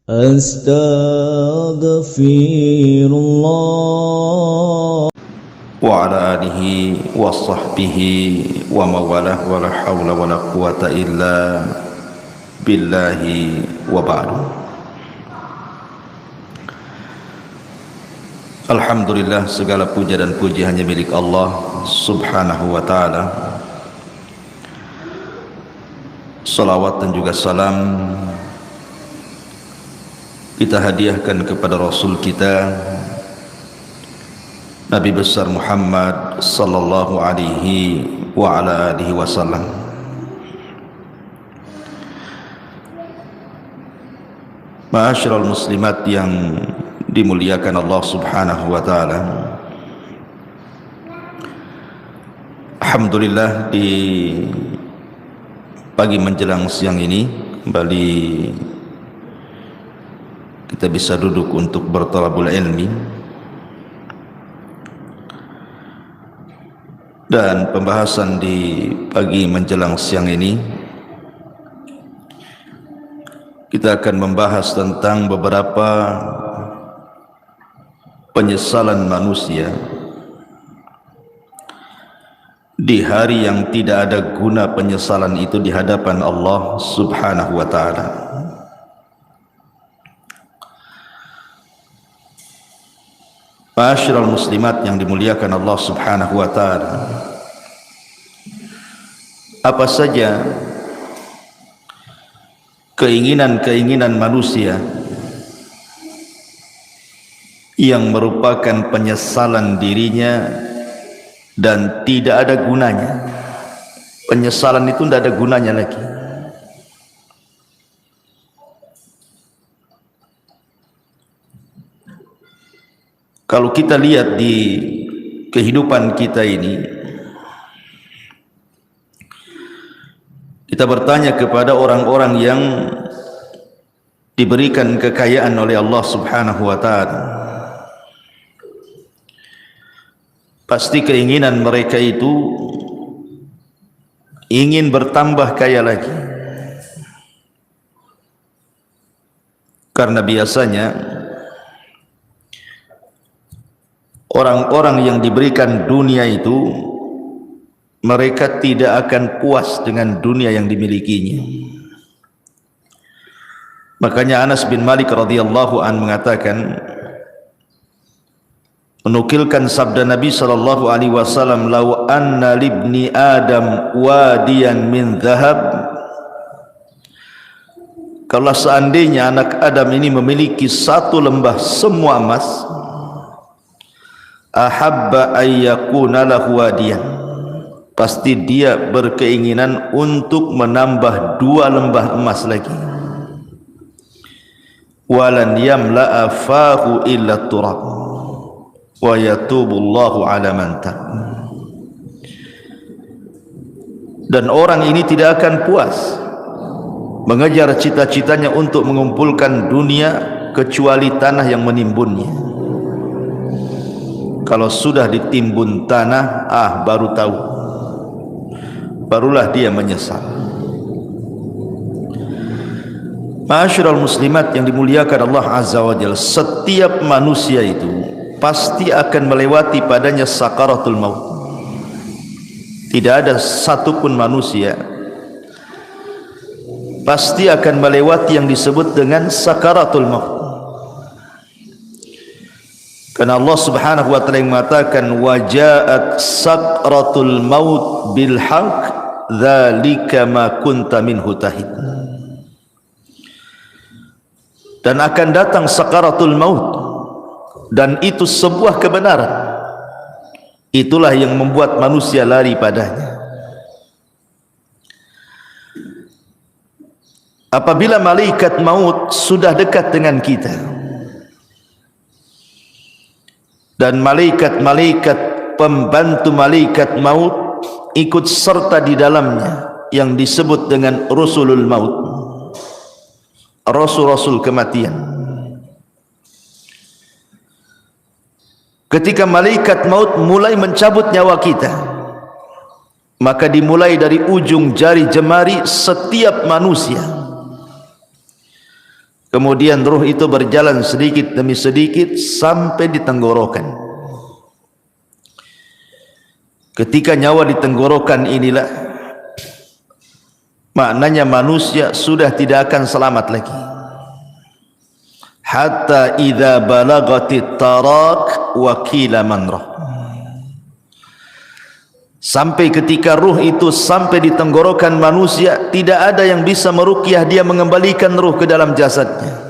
Astaghfirullah wa ala alihi wa sahbihi wa mawalah wa la hawla wa la quwata illa billahi wa ba'du. Alhamdulillah, segala puja dan puji hanya milik Allah subhanahu wa ta'ala. Salawat dan juga salam kita hadiahkan kepada Rasul kita Nabi besar Muhammad sallallahu alaihi wa ala alihi wasallam. Ma'asyiral muslimat yang dimuliakan Allah subhanahu wa ta'ala, alhamdulillah di pagi menjelang siang ini kembali kita bisa duduk untuk bertalabul ilmi. Dan pembahasan di pagi menjelang siang ini kita akan membahas tentang beberapa penyesalan manusia di hari yang tidak ada guna penyesalan itu di hadapan Allah subhanahu wa ta'ala. Ma'asyiral muslimat yang dimuliakan Allah subhanahu wa ta'ala, apa saja keinginan-keinginan manusia yang merupakan penyesalan dirinya dan tidak ada gunanya. Penyesalan itu tidak ada gunanya lagi. Kalau kita lihat di kehidupan kita ini, kita bertanya kepada orang-orang yang diberikan kekayaan oleh Allah subhanahu wa ta'ala, pasti keinginan mereka itu ingin bertambah kaya lagi. Karena biasanya orang-orang yang diberikan dunia itu mereka tidak akan puas dengan dunia yang dimilikinya. Makanya Anas bin Malik radhiyallahu an mengatakan, menukilkan sabda Nabi sallallahu alaihi wasallam, "Lau anna libni Adam wadiyan min dhahab." Kalau seandainya anak Adam ini memiliki satu lembah semua emas, ahabba ayyakuna lahu wadiyan, pasti dia berkeinginan untuk menambah 2 lembah emas lagi. Walan yamla'a fahu illa turab wa yatubullahu ala man tab. Dan orang ini tidak akan puas mengejar cita-citanya untuk mengumpulkan dunia kecuali tanah yang menimbunnya. Kalau sudah ditimbun tanah, baru tahu, barulah dia menyesal. Ma'asyiral muslimat yang dimuliakan Allah azza wa jalla, setiap manusia itu pasti akan melewati padanya sakaratul maut. Tidak ada satupun manusia pasti akan melewati yang disebut dengan sakaratul maut. Karena Allah subhanahu wa ta'ala mengatakan, wajaat sakratul maut bil haq dzalika ma kunta minhu tahid. Dan akan datang sakaratul maut, dan itu sebuah kebenaran. Itulah yang membuat manusia lari padanya. Apabila malaikat maut sudah dekat dengan kita, dan malaikat-malaikat pembantu malaikat maut ikut serta di dalamnya yang disebut dengan Rasulul Maut, Rasul-Rasul kematian. Ketika malaikat maut mulai mencabut nyawa kita, maka dimulai dari ujung jari jemari setiap manusia Kemudian ruh itu berjalan sedikit demi sedikit sampai di tenggorokan. Ketika nyawa di tenggorokan inilah, maknanya manusia sudah tidak akan selamat lagi. Hatta idza balagatit tarak wa qila man rah. Sampai ketika ruh itu sampai di tenggorokan manusia, tidak ada yang bisa meruqyah dia, mengembalikan ruh ke dalam jasadnya.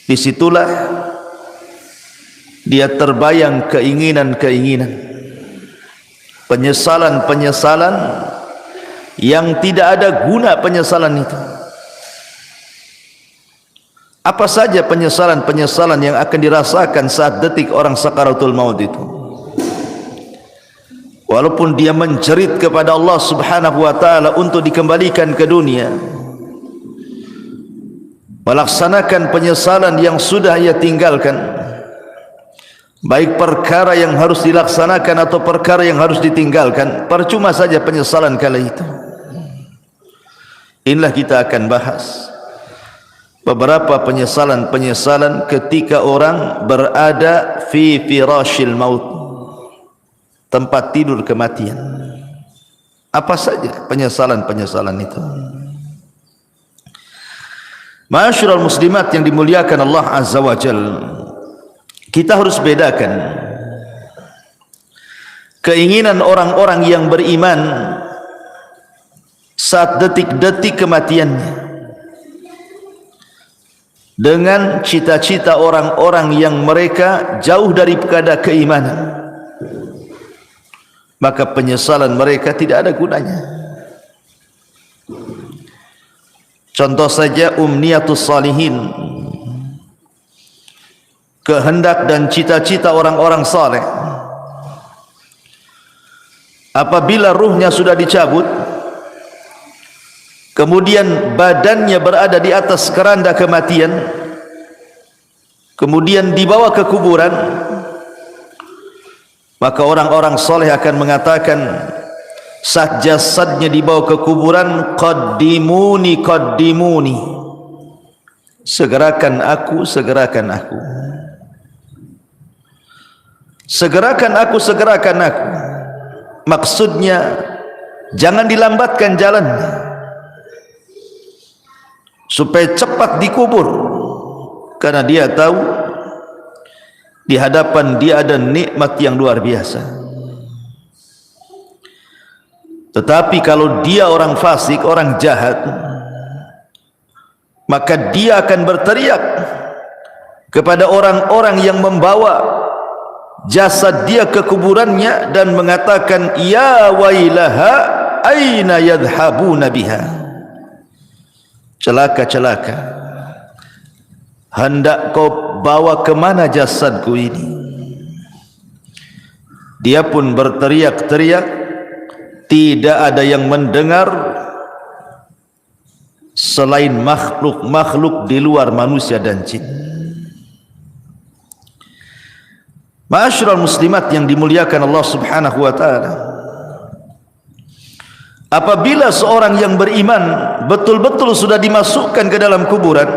Disitulah dia terbayang keinginan-keinginan, penyesalan-penyesalan yang tidak ada guna penyesalan itu. Apa saja penyesalan-penyesalan yang akan dirasakan saat detik orang sakaratul maut itu? Walaupun dia menjerit kepada Allah Subhanahu wa ta'ala untuk dikembalikan ke dunia, melaksanakan penyesalan yang sudah ia tinggalkan, baik perkara yang harus dilaksanakan atau perkara yang harus ditinggalkan, percuma saja penyesalan kala itu. Inilah kita akan bahas beberapa penyesalan-penyesalan ketika orang berada fi firashil maut, tempat tidur kematian. Apa saja penyesalan-penyesalan itu? Ma'asyiral muslimat yang dimuliakan Allah Azza wa Jalla, kita harus bedakan keinginan orang-orang yang beriman saat detik-detik kematiannya dengan cita-cita orang-orang yang mereka jauh daripada keimanan. Maka penyesalan mereka tidak ada gunanya. Contoh saja umniyatus salihin, kehendak dan cita-cita orang-orang saleh. Apabila ruhnya sudah dicabut, kemudian badannya berada di atas keranda kematian, kemudian dibawa ke kuburan, maka orang-orang soleh akan mengatakan saat jasadnya dibawa ke kuburan, qaddimuni qaddimuni, segerakan aku, segerakan aku, segerakan aku, segerakan aku. Maksudnya jangan dilambatkan jalannya supaya cepat dikubur, karena dia tahu di hadapan dia ada nikmat yang luar biasa. Tetapi kalau dia orang fasik, orang jahat, maka dia akan berteriak kepada orang-orang yang membawa jasad dia ke kuburannya dan mengatakan, ya wailaha aina yadhhabuna biha. Celaka, celaka, hendak kau bawa kemana jasadku ini? Dia pun berteriak-teriak, tidak ada yang mendengar selain makhluk-makhluk di luar manusia dan jin. Ma'asyiral muslimat yang dimuliakan Allah Subhanahu wa ta'ala, apabila seorang yang beriman betul-betul sudah dimasukkan ke dalam kuburan,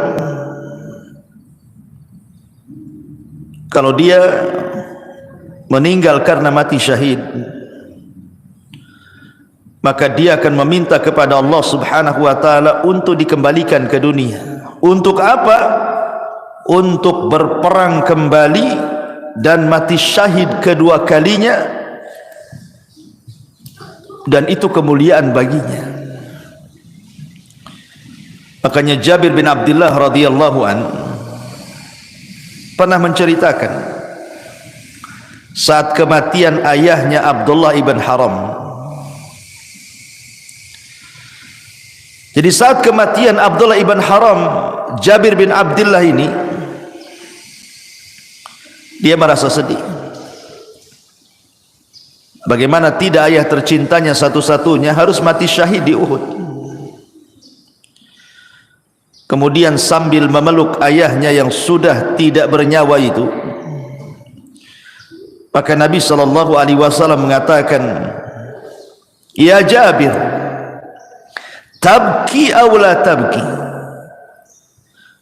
kalau dia meninggal karena mati syahid, maka dia akan meminta kepada Allah Subhanahu wa ta'ala untuk dikembalikan ke dunia. Untuk apa? Untuk berperang kembali dan mati syahid kedua kalinya, dan itu kemuliaan baginya. Makanya Jabir bin Abdullah radhiyallahu anhu pernah menceritakan saat kematian ayahnya Abdullah ibn Haram. Jadi saat kematian Abdullah ibn Haram, Jabir bin Abdullah ini, dia merasa sedih. Bagaimana tidak ayah tercintanya satu-satunya harus mati syahid di Uhud. Kemudian sambil memeluk ayahnya yang sudah tidak bernyawa itu, maka Nabi SAW mengatakan, ya Jabir, tabki aw la tabki,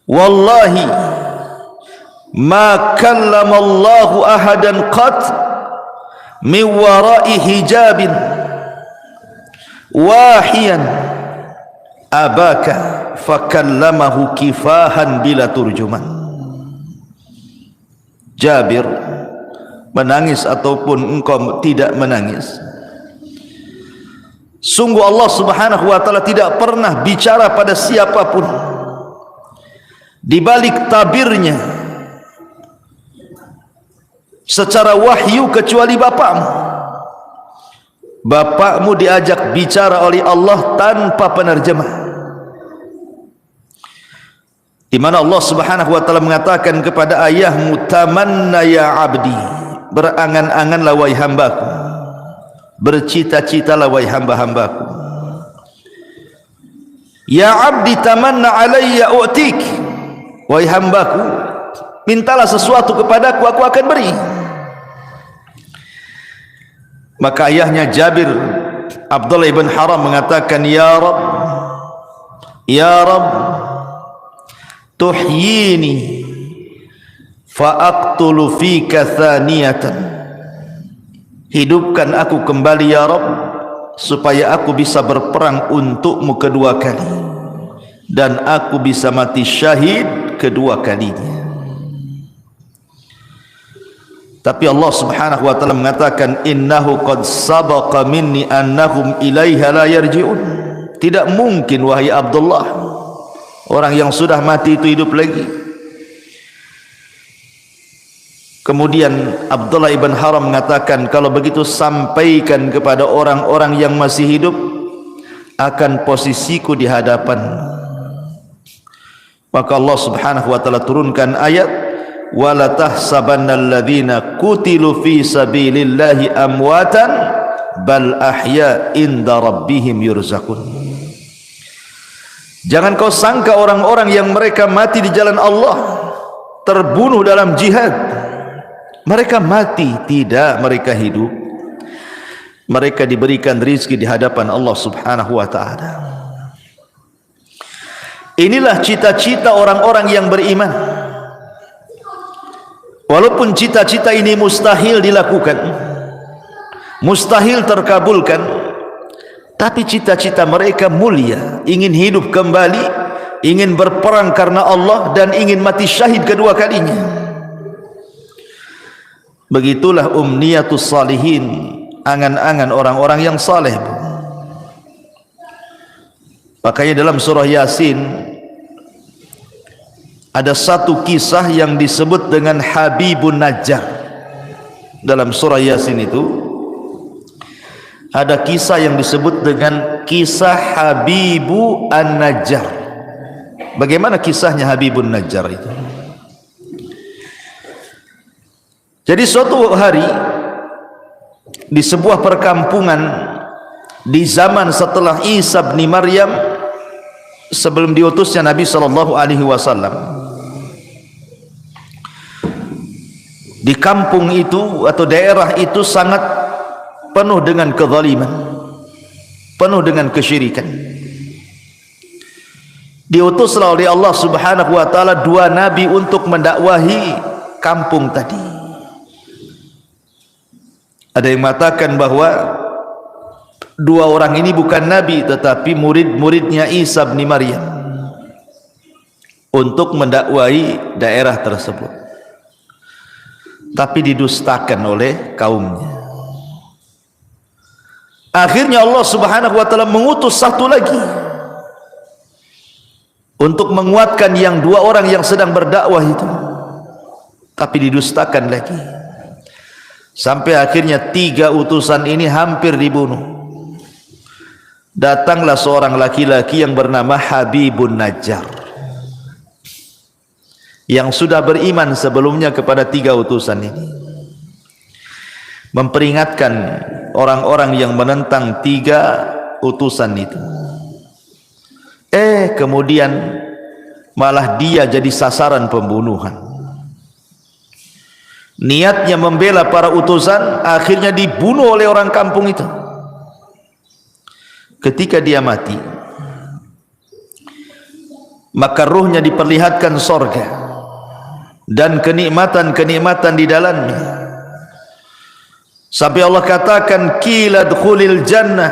wallahi ma kallama Allahu ahadan qat min wara'i hijabin wahiyan abaka fakallamahu kifahan bila turjuman. Jabir menangis ataupun engkau tidak menangis, sungguh Allah subhanahu wa ta'ala tidak pernah bicara pada siapapun di balik tabirnya secara wahyu kecuali bapakmu. Bapakmu diajak bicara oleh Allah tanpa penerjemah, di mana Allah subhanahu wa ta'ala mengatakan kepada ayahmu, tamanna ya abdi, berangan-anganlah wahai hambaku, bercita-citalah wahai hamba-hambaku. Ya abdi tamanna alayya u'tik, wahai hambaku, mintalah sesuatu kepadaku, aku akan beri. Maka ayahnya Jabir, Abdullah ibn Haram mengatakan, ya Rabb, ya Rabb, tuhyini fa'aqtulu fika thaniyatan, hidupkan aku kembali ya Rabb, supaya aku bisa berperang untukmu kedua kali, dan aku bisa mati syahid kedua kalinya. Tapi Allah subhanahu wa ta'ala mengatakan, innahu qad sabaqa minni annahum ilaiha la yarji'un. Tidak mungkin wahai Abdullah, orang yang sudah mati itu hidup lagi. Kemudian Abdullah ibn Haram mengatakan, kalau begitu sampaikan kepada orang-orang yang masih hidup akan posisiku di hadapan. Maka Allah subhanahu wa ta'ala turunkan ayat, wala tahsabannal ladzina qutilu fi sabilillahi amwatan bal ahya inda rabbihim yurzaqun. Jangan kau sangka orang-orang yang mereka mati di jalan Allah, terbunuh dalam jihad, mereka mati. Tidak, mereka hidup. Mereka diberikan rizki di hadapan Allah subhanahu wa ta'ala. Inilah cita-cita orang-orang yang beriman. Walaupun cita-cita ini mustahil dilakukan, mustahil terkabulkan, tapi cita-cita mereka mulia, ingin hidup kembali, ingin berperang karena Allah, dan ingin mati syahid kedua kalinya. Begitulah umniyatus salihin, angan-angan orang-orang yang saleh. Makanya dalam surah Yasin ada satu kisah yang disebut dengan Habibun Najjar. Dalam surah Yasin itu ada kisah yang disebut dengan kisah Habibu An-Najjar. Bagaimana kisahnya Habibun Najjar itu? Jadi suatu hari di sebuah perkampungan di zaman setelah Isa bin Maryam, sebelum diutusnya Nabi SAW, di kampung itu atau daerah itu sangat penuh dengan kezaliman, penuh dengan kesyirikan. Diutuslah oleh Allah subhanahu wa ta'ala dua nabi untuk mendakwahi kampung tadi. Ada yang mengatakan bahwa dua orang ini bukan nabi, tetapi murid-muridnya Isa bin Maryam untuk mendakwahi daerah tersebut, tapi didustakan oleh kaumnya. Akhirnya Allah subhanahu wa ta'ala mengutus satu lagi untuk menguatkan yang dua orang yang sedang berdakwah itu, tapi didustakan lagi, sampai akhirnya tiga utusan ini hampir dibunuh. Datanglah seorang laki-laki yang bernama Habibun Najjar, yang sudah beriman sebelumnya kepada tiga utusan ini, memperingatkan orang-orang yang menentang tiga utusan itu. Kemudian malah dia jadi sasaran pembunuhan. Niatnya membela para utusan, akhirnya dibunuh oleh orang kampung itu. Ketika dia mati, maka ruhnya diperlihatkan sorga dan kenikmatan-kenikmatan di dalamnya, sampai Allah katakan qila dkhulil jannah,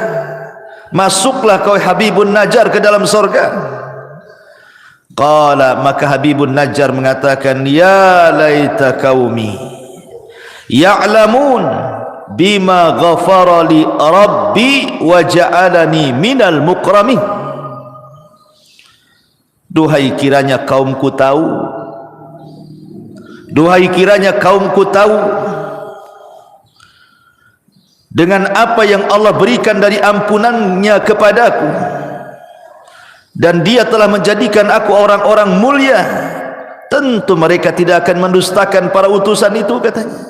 masuklah kau Habibun Najjar ke dalam sorga. Qala, maka Habibun Najjar mengatakan, ya laita qaumi ya'lamun bima ghafara li rabbi wa ja'alani minal mukramin. Duhai kiranya kaumku tahu, duhai kiranya kaumku tahu dengan apa yang Allah berikan dari ampunannya kepadaku, dan dia telah menjadikan aku orang-orang mulia. Tentu mereka tidak akan mendustakan para utusan itu, katanya.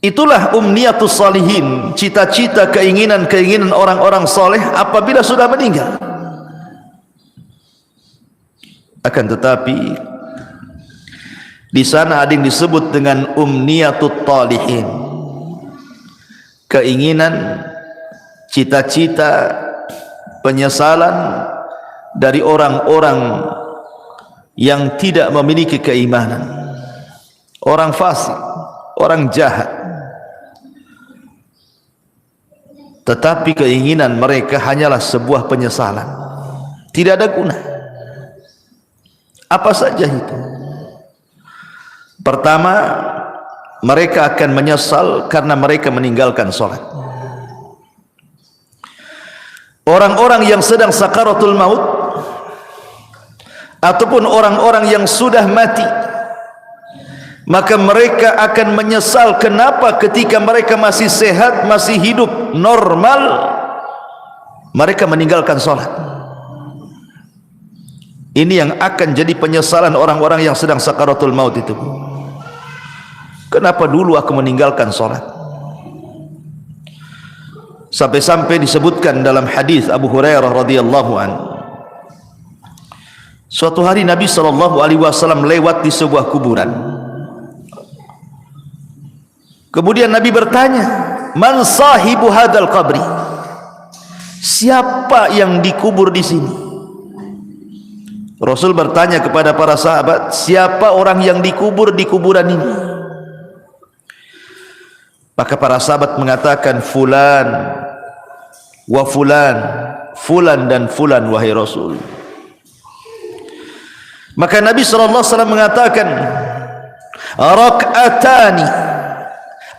Itulah umniyatus salihin, cita-cita, keinginan-keinginan orang-orang soleh apabila sudah meninggal. Akan tetapi di sana ada yang disebut dengan umniyatut talihin, keinginan, cita-cita, penyesalan dari orang-orang yang tidak memiliki keimanan, orang fasik, orang jahat. Tetapi keinginan mereka hanyalah sebuah penyesalan, tidak ada guna. Apa saja itu? Pertama, mereka akan menyesal karena mereka meninggalkan sholat. Orang-orang yang sedang sakaratul maut ataupun orang-orang yang sudah mati, maka mereka akan menyesal kenapa ketika mereka masih sehat, masih hidup normal, mereka meninggalkan sholat. Ini yang akan jadi penyesalan orang-orang yang sedang sakaratul maut itu. Kenapa dulu aku meninggalkan sholat? Sampai-sampai disebutkan dalam hadis Abu Hurairah radhiyallahu anhu, suatu hari Nabi SAW lewat di sebuah kuburan. Kemudian Nabi bertanya, man sahibu hadal qabri, siapa yang dikubur di sini? Rasul bertanya kepada para sahabat, siapa orang yang dikubur di kuburan ini? Maka para sahabat mengatakan, fulan wa fulan, fulan dan fulan wahai Rasul. Maka Nabi SAW mengatakan, rak'atani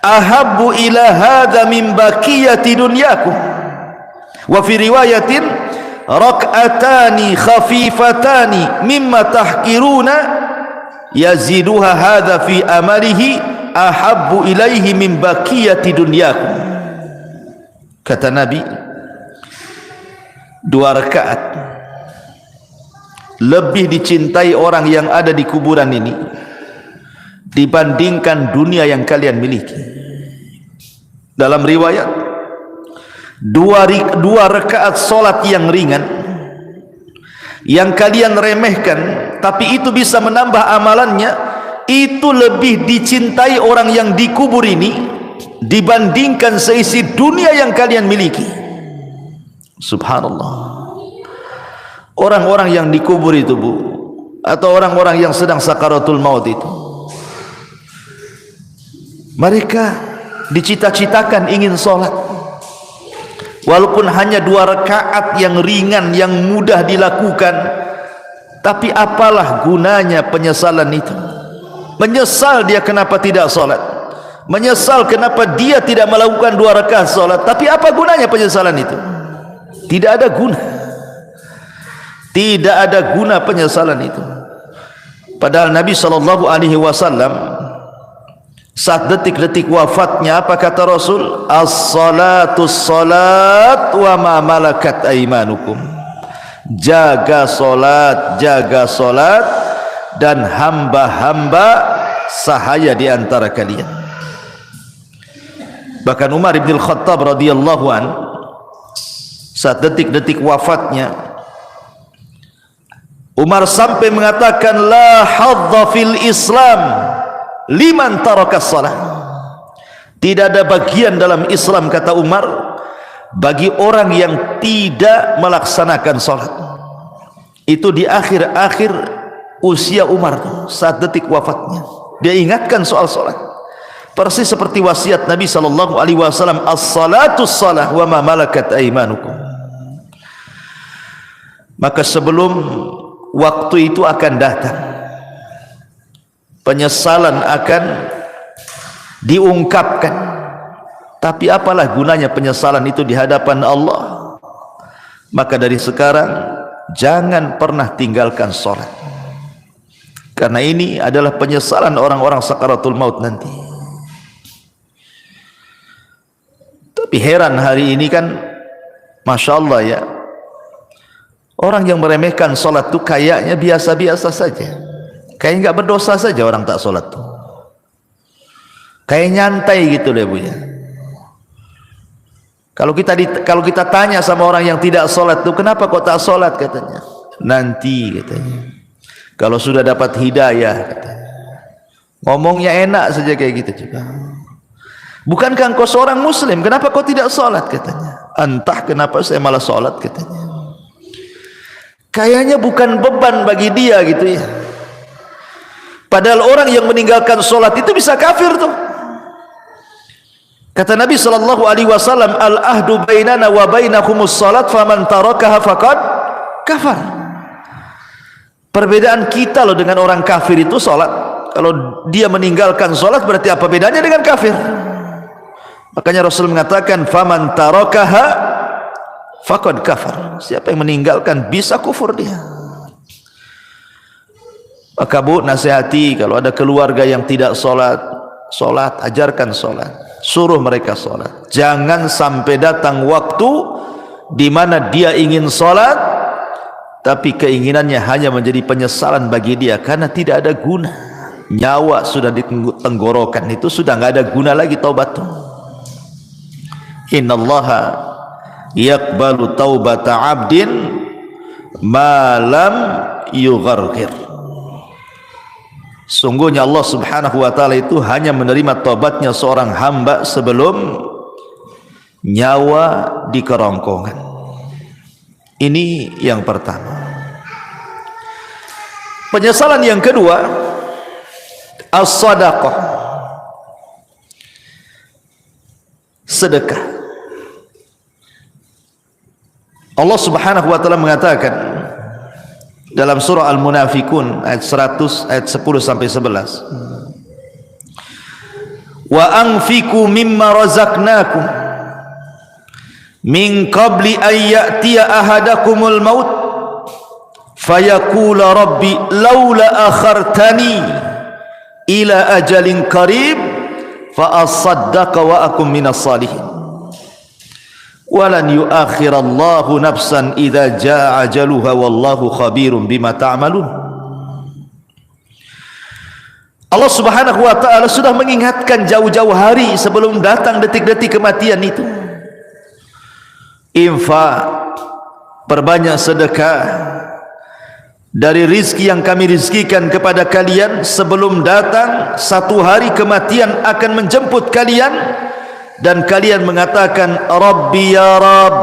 ahabbu ila hadha min baqiyati dunyakum, wa fi riwayatin rak'atani khafifatani mimma tahkiruna yaziduha hadha fi amalihi ahabbu ilaihi min baqiyati dunyakum. Kata Nabi, 2 rakaat lebih dicintai orang yang ada di kuburan ini dibandingkan dunia yang kalian miliki. Dalam riwayat, 2 rakaat solat yang ringan yang kalian remehkan, tapi itu bisa menambah amalannya, itu lebih dicintai orang yang dikubur ini dibandingkan seisi dunia yang kalian miliki. Subhanallah. Orang-orang yang dikubur itu, Bu, atau orang-orang yang sedang sakaratul maut itu, mereka dicita-citakan ingin sholat, walaupun hanya 2 rakaat yang ringan, yang mudah dilakukan. Tapi apalah gunanya penyesalan itu? Menyesal dia kenapa tidak sholat, menyesal kenapa dia tidak melakukan 2 rakaat sholat. Tapi apa gunanya penyesalan itu? Tidak ada guna. Tidak ada guna penyesalan itu. Padahal Nabi SAW saat detik-detik wafatnya, apa kata Rasul? As-salatu salat wa ma malakat aimanukum. Jaga solat dan hamba-hamba sahaya di antara kalian. Bahkan Umar bin Khattab radhiyallahu an, saat detik-detik wafatnya, Umar sampai mengatakan, la hadza fil Islam liman tarakas salat. Tidak ada bagian dalam Islam, kata Umar, bagi orang yang tidak melaksanakan salat. Itu di akhir-akhir usia Umar, saat detik wafatnya, dia ingatkan soal salat, persis seperti wasiat Nabi sallallahu alaihi wasallam, as-salatus salah wa ma malakat aymanukum. Maka sebelum waktu itu akan datang, penyesalan akan diungkapkan. Tapi apalah gunanya penyesalan itu di hadapan Allah? Maka dari sekarang jangan pernah tinggalkan salat, karena ini adalah penyesalan orang-orang sakaratul maut nanti. Tapi heran hari ini kan, Masya Allah ya, orang yang meremehkan salat itu kayaknya biasa-biasa saja, kayak nggak berdosa saja orang tak salat tuh, kayak nyantai gitu deh Bu ya. Kalau kita tanya sama orang yang tidak sholat tuh, kenapa kok tak sholat, katanya, nanti katanya, kalau sudah dapat hidayah, katanya. Ngomongnya enak saja kayak gitu juga. Bukankah engkau seorang muslim, kenapa kau tidak sholat, katanya. Entah kenapa saya malah sholat, katanya. Kayaknya bukan beban bagi dia gitu ya. Padahal orang yang meninggalkan sholat itu bisa kafir tuh. Kata Nabi sallallahu alaihi wasallam, al-ahdu bainana wa bainakumus salat faman tarakaha faqad kafar. Perbedaan kita loh dengan orang kafir itu salat. Kalau dia meninggalkan salat berarti apa bedanya dengan kafir? Makanya Rasul mengatakan faman tarakaha faqad kafar. Siapa yang meninggalkan bisa kufur dia. Maka Bu, nasihati kalau ada keluarga yang tidak salat, ajarkan salat. Suruh mereka sholat. Jangan sampai datang waktu di mana dia ingin sholat, tapi keinginannya hanya menjadi penyesalan bagi dia, karena tidak ada guna. Nyawa sudah di tenggorokan, itu sudah nggak ada guna lagi taubat. Innallaha yaqbalu taubata abdin ma lam yugharghir. Sungguhnya Allah subhanahu wa ta'ala itu hanya menerima taubatnya seorang hamba sebelum nyawa di kerongkongan. Ini yang pertama. Penyesalan yang kedua, as-sadaqah, sedekah. Allah subhanahu wa ta'ala mengatakan dalam surah Al-Munafikun ayat 100, ayat 10 sampai 11, wa anfiqu mimma razaqnakum min qabli an ya'tiya ahadakumul maut fayaqula rabbi laula akhartani ila ajalin qarib fa asaddaqa wa akum minas salihin walan yuakhirallahu nafsan idza jaa ajaluha wallahu khabirum bima ta'malun. Allah subhanahu wa ta'ala sudah mengingatkan jauh-jauh hari sebelum datang detik-detik kematian itu. Infak, perbanyak sedekah dari rizki yang kami rizkikan kepada kalian sebelum datang satu hari kematian akan menjemput kalian, dan kalian mengatakan Rabbi ya Rabb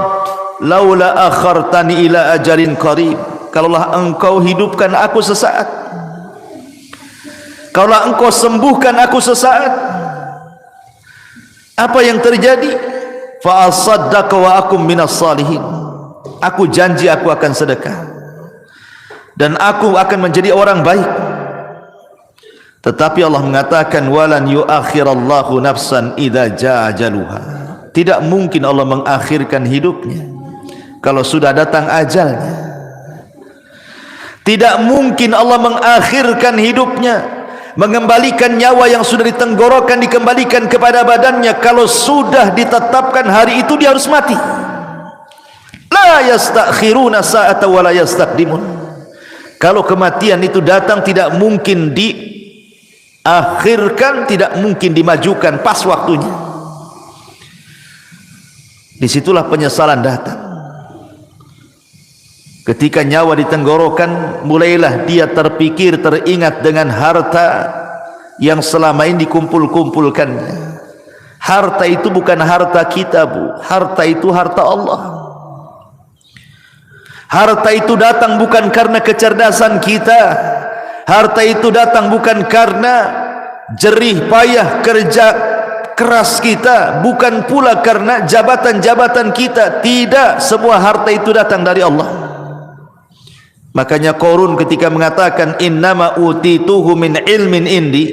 laula akhartani ila ajalin qarib, kalaulah engkau hidupkan aku sesaat, kalaulah engkau sembuhkan aku sesaat, apa yang terjadi? Fa asaddaqa wa akum minas salihin, aku janji aku akan sedekah dan aku akan menjadi orang baik. Tetapi Allah mengatakan walan yuakhirallahu nafsan idza jaa ajaluha, tidak mungkin Allah mengakhirkan hidupnya kalau sudah datang ajalnya. Tidak mungkin Allah mengakhirkan hidupnya, mengembalikan nyawa yang sudah ditenggorokan dikembalikan kepada badannya kalau sudah ditetapkan hari itu dia harus mati. La yastakhiruna sa'ata wa la yastaqdimun. Kalau kematian itu datang tidak mungkin diakhirkan, tidak mungkin dimajukan pas waktunya. Disitulah penyesalan datang. Ketika nyawa ditenggorokan, mulailah dia terpikir, teringat dengan harta yang selama ini dikumpul-kumpulkannya. Harta itu bukan harta kita, Bu. Harta itu harta Allah. Harta itu datang bukan karena kecerdasan kita. Harta itu datang bukan karena jerih payah kerja keras kita, bukan pula karena jabatan-jabatan kita. Tidak, semua harta itu datang dari Allah. Makanya Qarun ketika mengatakan innama utituhu min ilmin indi,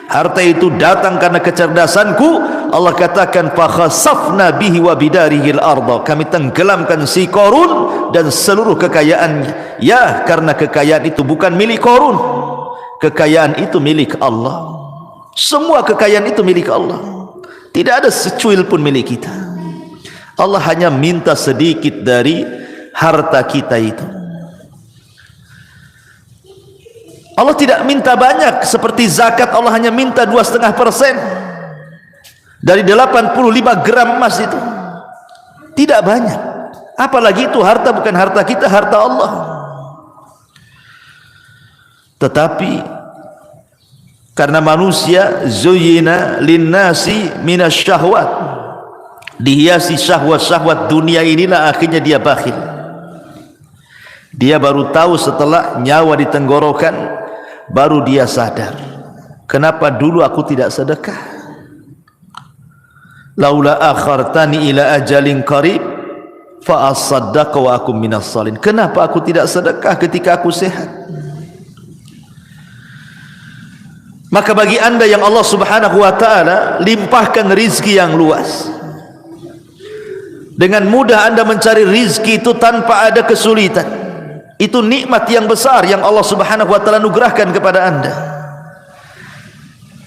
harta itu datang karena kecerdasanku, Allah katakan fa khasafna bihi wa bidarihil arda, kami tenggelamkan si Qarun dan seluruh kekayaannya. Ya, karena kekayaan itu bukan milik Qarun, kekayaan itu milik Allah. Semua kekayaan itu milik Allah, tidak ada secuil pun milik kita. Allah hanya minta sedikit dari harta kita itu. Allah tidak minta banyak seperti zakat. Allah hanya minta 2,5% dari 85 gram emas itu. Tidak banyak. Apalagi itu harta bukan harta kita, harta Allah. Tetapi karena manusia zuyyina linnasi minasyahwat, dihiasi syahwat-syahwat dunia inilah, akhirnya dia bakhil. Dia baru tahu setelah nyawa di tenggorokan, baru dia sadar, kenapa dulu aku tidak sedekah? Laula akhartani ila ajalin qarib fa asaddaqa wa akum minas salihin. Kenapa aku tidak sedekah ketika aku sehat? Maka bagi anda yang Allah subhanahu wa ta'ala limpahkan rizki yang luas, dengan mudah anda mencari rizki itu tanpa ada kesulitan, itu nikmat yang besar yang Allah subhanahu wa ta'ala anugerahkan kepada anda.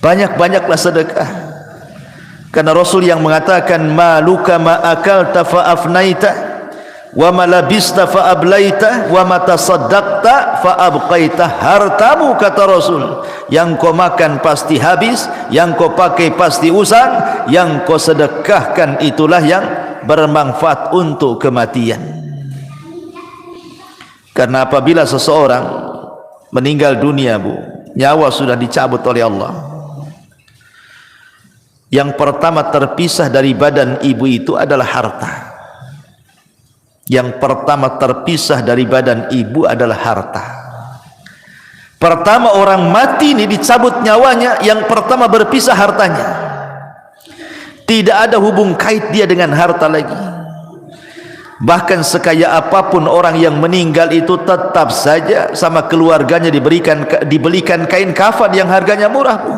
Banyak-banyaklah sedekah, karena Rasul yang mengatakan maluka ma akalta fa afnaita wa ma labista fa ablaita wa ma tasaddaqta fa abqaita. Hartamu, kata Rasul, yang kau makan pasti habis, yang kau pakai pasti usang, yang kau sedekahkan itulah yang bermanfaat untuk kematian. Karena apabila seseorang meninggal dunia, Bu, nyawa sudah dicabut oleh Allah, yang pertama terpisah dari badan ibu itu adalah harta. Yang pertama terpisah dari badan ibu adalah harta. Pertama orang mati ini dicabut nyawanya, yang pertama berpisah hartanya. Tidak ada hubung kait dia dengan harta lagi. Bahkan sekaya apapun orang yang meninggal itu, tetap saja sama keluarganya dibelikan kain kafan yang harganya murah, Bu.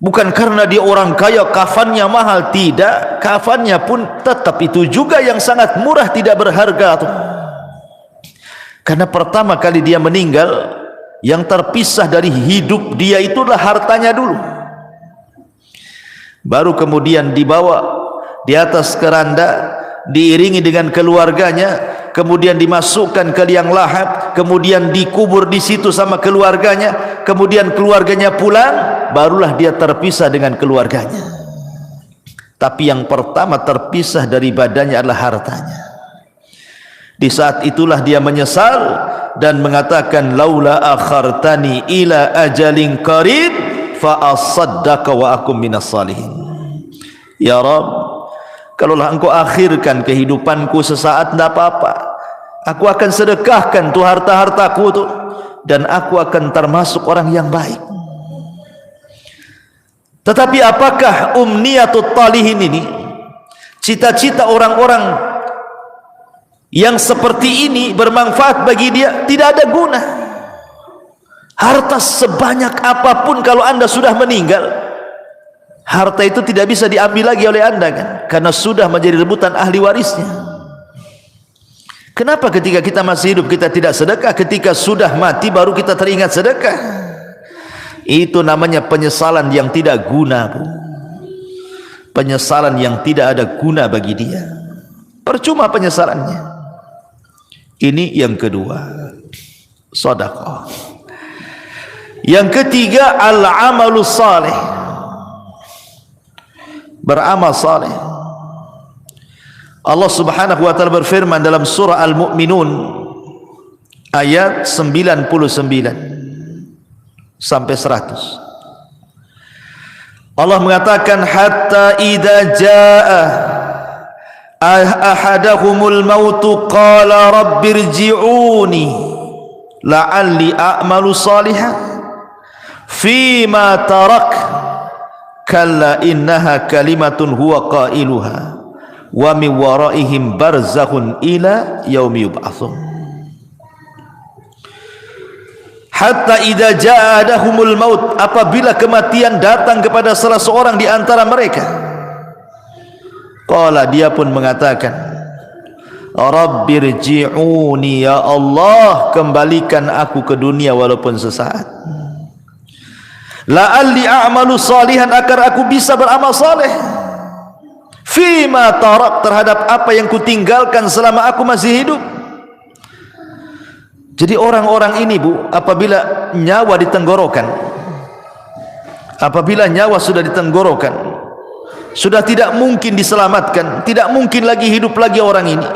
Bukan karena dia orang kaya kafannya mahal, tidak, kafannya pun tetap itu juga yang sangat murah, tidak berharga tuh. Karena pertama kali dia meninggal, yang terpisah dari hidup dia itulah hartanya dulu. Baru kemudian dibawa di atas keranda, diiringi dengan keluarganya, kemudian dimasukkan ke liang lahat, kemudian dikubur di situ sama keluarganya, kemudian keluarganya pulang, barulah dia terpisah dengan keluarganya. Tapi yang pertama terpisah dari badannya adalah hartanya. Di saat itulah dia menyesal dan mengatakan laula akhartani ila ajalin qarib fa asaddaqa wa akum minas salihin. Ya Rabb, kalaulah engkau akhirkan kehidupanku sesaat, tidak apa-apa, aku akan sedekahkan tuh harta-hartaku tuh, dan aku akan termasuk orang yang baik. Tetapi apakah umniyatut talihin ini, cita-cita orang-orang yang seperti ini bermanfaat bagi dia? Tidak ada guna. Harta sebanyak apapun kalau anda sudah meninggal, harta itu tidak bisa diambil lagi oleh anda, kan? Karena sudah menjadi rebutan ahli warisnya. Kenapa ketika kita masih hidup kita tidak sedekah, ketika sudah mati baru kita teringat sedekah? Itu namanya penyesalan yang tidak guna, Bu. Penyesalan yang tidak ada guna bagi dia, percuma penyesalannya. Ini yang kedua, sedekah. Yang ketiga, al-amalus saleh, beramal saleh. Allah subhanahu wa ta'ala berfirman dalam surah Al-Mu'minun ayat 99 sampai 100. Allah mengatakan hatta idza jaa ahadahumul mautu qala rabbirji'uni la'alli a'malu salihan fima tarak kalla innaha kalimatun huwa qailuha wa min waraihim barzakhun ila yaumi yub'atsun hatta idza jaa adahumul maut, apabila kematian datang kepada salah seorang di antara mereka, qala, dia pun mengatakan, rabbirji'uni, ya Allah, kembalikan aku ke dunia walaupun sesaat, la'alli a'malu salihan, agar aku bisa beramal saleh, fima tarak, terhadap apa yang kutinggalkan selama aku masih hidup. Jadi orang-orang ini, Bu, apabila nyawa ditenggorokan, apabila nyawa sudah ditenggorokan, sudah tidak mungkin diselamatkan, tidak mungkin lagi hidup lagi orang ini,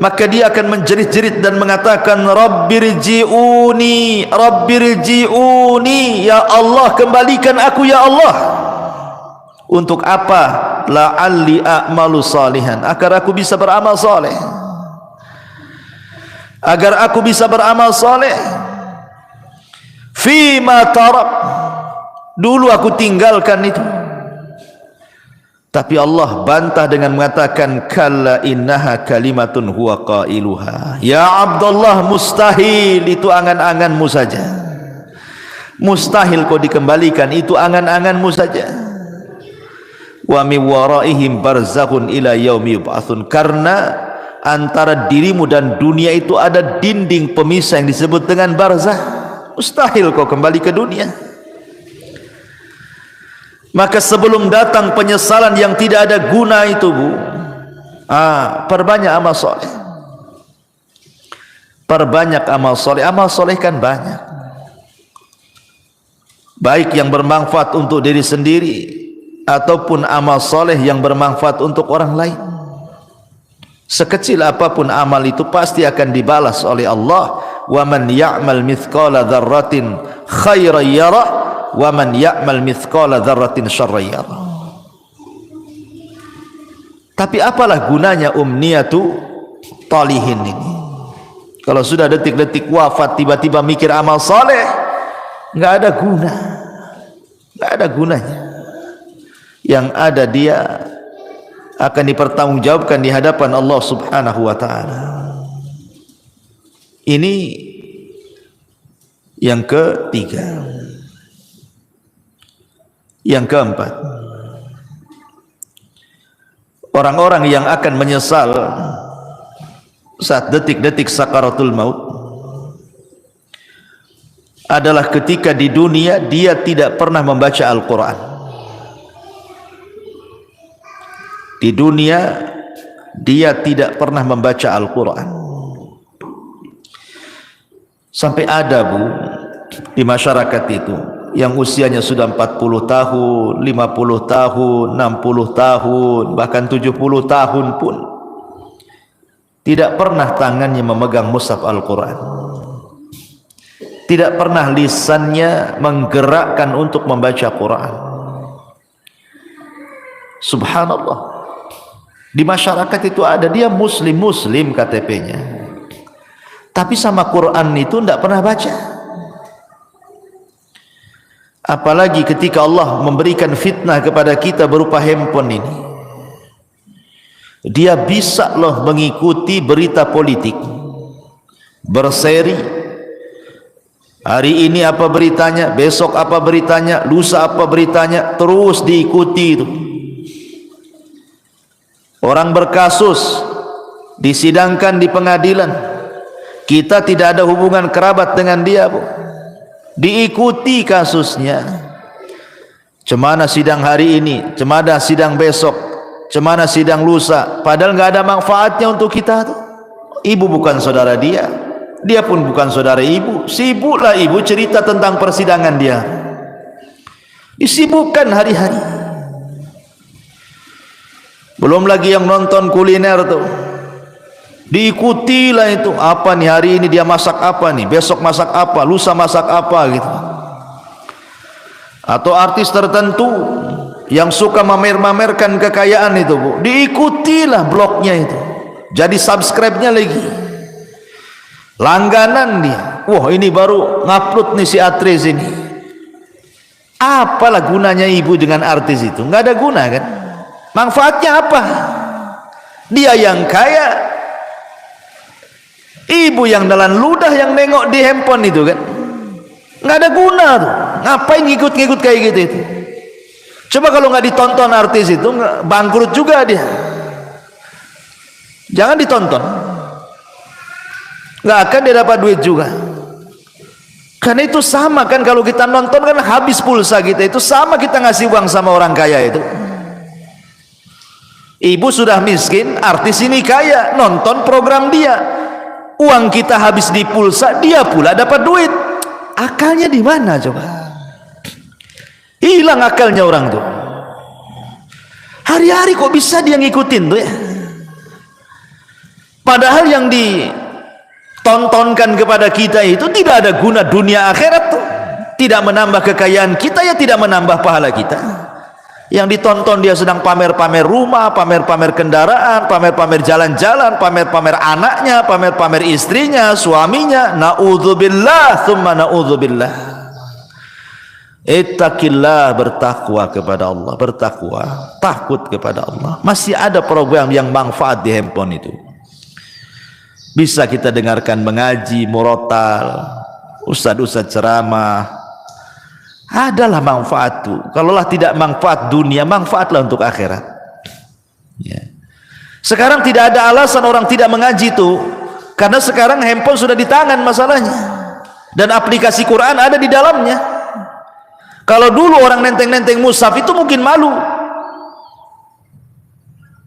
maka dia akan menjerit-jerit dan mengatakan, rabbirji'uni, rabbirji'uni, ya Allah, kembalikan aku ya Allah. Untuk apa? La'alli a'malu salihan, agar aku bisa beramal saleh, agar aku bisa beramal saleh. Fima tarak, dulu aku tinggalkan itu. Tapi Allah bantah dengan mengatakan, kalla innaha kalimatun huwa qailuha, ya Abdullah, mustahil, itu angan-anganmu saja, mustahil kau dikembalikan, itu angan-anganmu saja. Wa min waraihim barzakhun ila yaumi yub'atsun, karena antara dirimu dan dunia itu ada dinding pemisah yang disebut dengan barzah, mustahil kau kembali ke dunia. Maka sebelum datang penyesalan yang tidak ada guna itu, Bu, perbanyak amal soleh, perbanyak amal soleh. Amal soleh kan banyak, baik yang bermanfaat untuk diri sendiri ataupun amal soleh yang bermanfaat untuk orang lain. Sekecil apapun amal itu pasti akan dibalas oleh Allah. Wa man ya'mal mithqala dzarratin khairan yara wa man ya'mal mithqala dzarratin syarran yara. Tapi apalah gunanya umniyatu talihin ini? Kalau sudah detik-detik wafat tiba-tiba mikir amal saleh, enggak ada guna, enggak ada gunanya. Yang ada dia akan dipertanggungjawabkan di hadapan Allah Subhanahu wa taala. Ini yang ketiga. Yang keempat, orang-orang yang akan menyesal saat detik-detik sakaratul maut adalah ketika di dunia dia tidak pernah membaca Al-Quran. Di dunia dia tidak pernah membaca Al-Quran. Sampai ada, Bu, di masyarakat itu yang usianya sudah 40 tahun, 50 tahun, 60 tahun, bahkan 70 tahun pun tidak pernah tangannya memegang mushaf Al-Quran, tidak pernah lisannya menggerakkan untuk membaca Quran. Subhanallah, di masyarakat itu ada, dia muslim KTP-nya, tapi sama Quran itu tidak pernah baca. Apalagi ketika Allah memberikan fitnah kepada kita berupa handphone ini, dia bisa loh mengikuti berita politik, berseri, hari ini apa beritanya, besok apa beritanya, lusa apa beritanya, terus diikuti itu. Orang berkasus disidangkan di pengadilan, kita tidak ada hubungan kerabat dengan dia, Bu, diikuti kasusnya. Cemana sidang hari ini, cemana sidang besok, cemana sidang lusa, padahal nggak ada manfaatnya untuk kita tuh. Ibu bukan saudara dia, dia pun bukan saudara ibu. Sibuklah ibu cerita tentang persidangan dia, disibukkan hari-hari. Belum lagi yang nonton kuliner tuh, diikutilah itu, apa nih hari ini dia masak apa nih, besok masak apa, lusa masak apa gitu. Atau artis tertentu yang suka mamer-mamerkan kekayaan itu, Bu, diikutilah blognya itu, jadi subscribe-nya lagi, langganan dia. Wah, ini baru ngupload nih si artis ini. Apalah gunanya ibu dengan artis itu? Nggak ada guna kan? Manfaatnya apa? Dia yang kaya, ibu yang dalam ludah yang nengok di handphone itu kan, nggak ada guna tuh. Ngapain ngikut-ngikut kayak gitu itu? Coba kalau nggak ditonton artis itu, bangkrut juga dia. Jangan ditonton, nggak akan dia dapat duit juga. Karena itu sama kan, kalau kita nonton kan habis pulsa kita, itu sama kita ngasih uang sama orang kaya itu. Ibu sudah miskin, artis ini kaya, nonton program dia, uang kita habis di pulsa, dia pula dapat duit. Akalnya di mana coba? Hilang akalnya orang tuh. Hari-hari kok bisa dia ngikutin tuh ya? Padahal yang ditontonkan kepada kita itu tidak ada guna dunia akhirat tuh. Tidak menambah kekayaan kita, ya tidak menambah pahala kita. Yang ditonton dia sedang pamer-pamer rumah, pamer-pamer kendaraan, pamer-pamer jalan-jalan, pamer-pamer anaknya, pamer-pamer istrinya, suaminya. Na'udzubillah, thumma na'udzubillah. Ittaqillah, bertakwa kepada Allah, bertakwa, takut kepada Allah. Masih ada program yang manfaat di handphone itu. Bisa kita dengarkan mengaji, murotal, ustadz-ustadz ceramah. Adalah manfaat tuh. Kalaulah tidak manfaat dunia, manfaatlah untuk akhirat. Ya. Sekarang tidak ada alasan orang tidak mengaji tuh, karena sekarang handphone sudah di tangan masalahnya, dan aplikasi Quran ada di dalamnya. Kalau dulu orang nenteng-nenteng mushaf itu mungkin malu.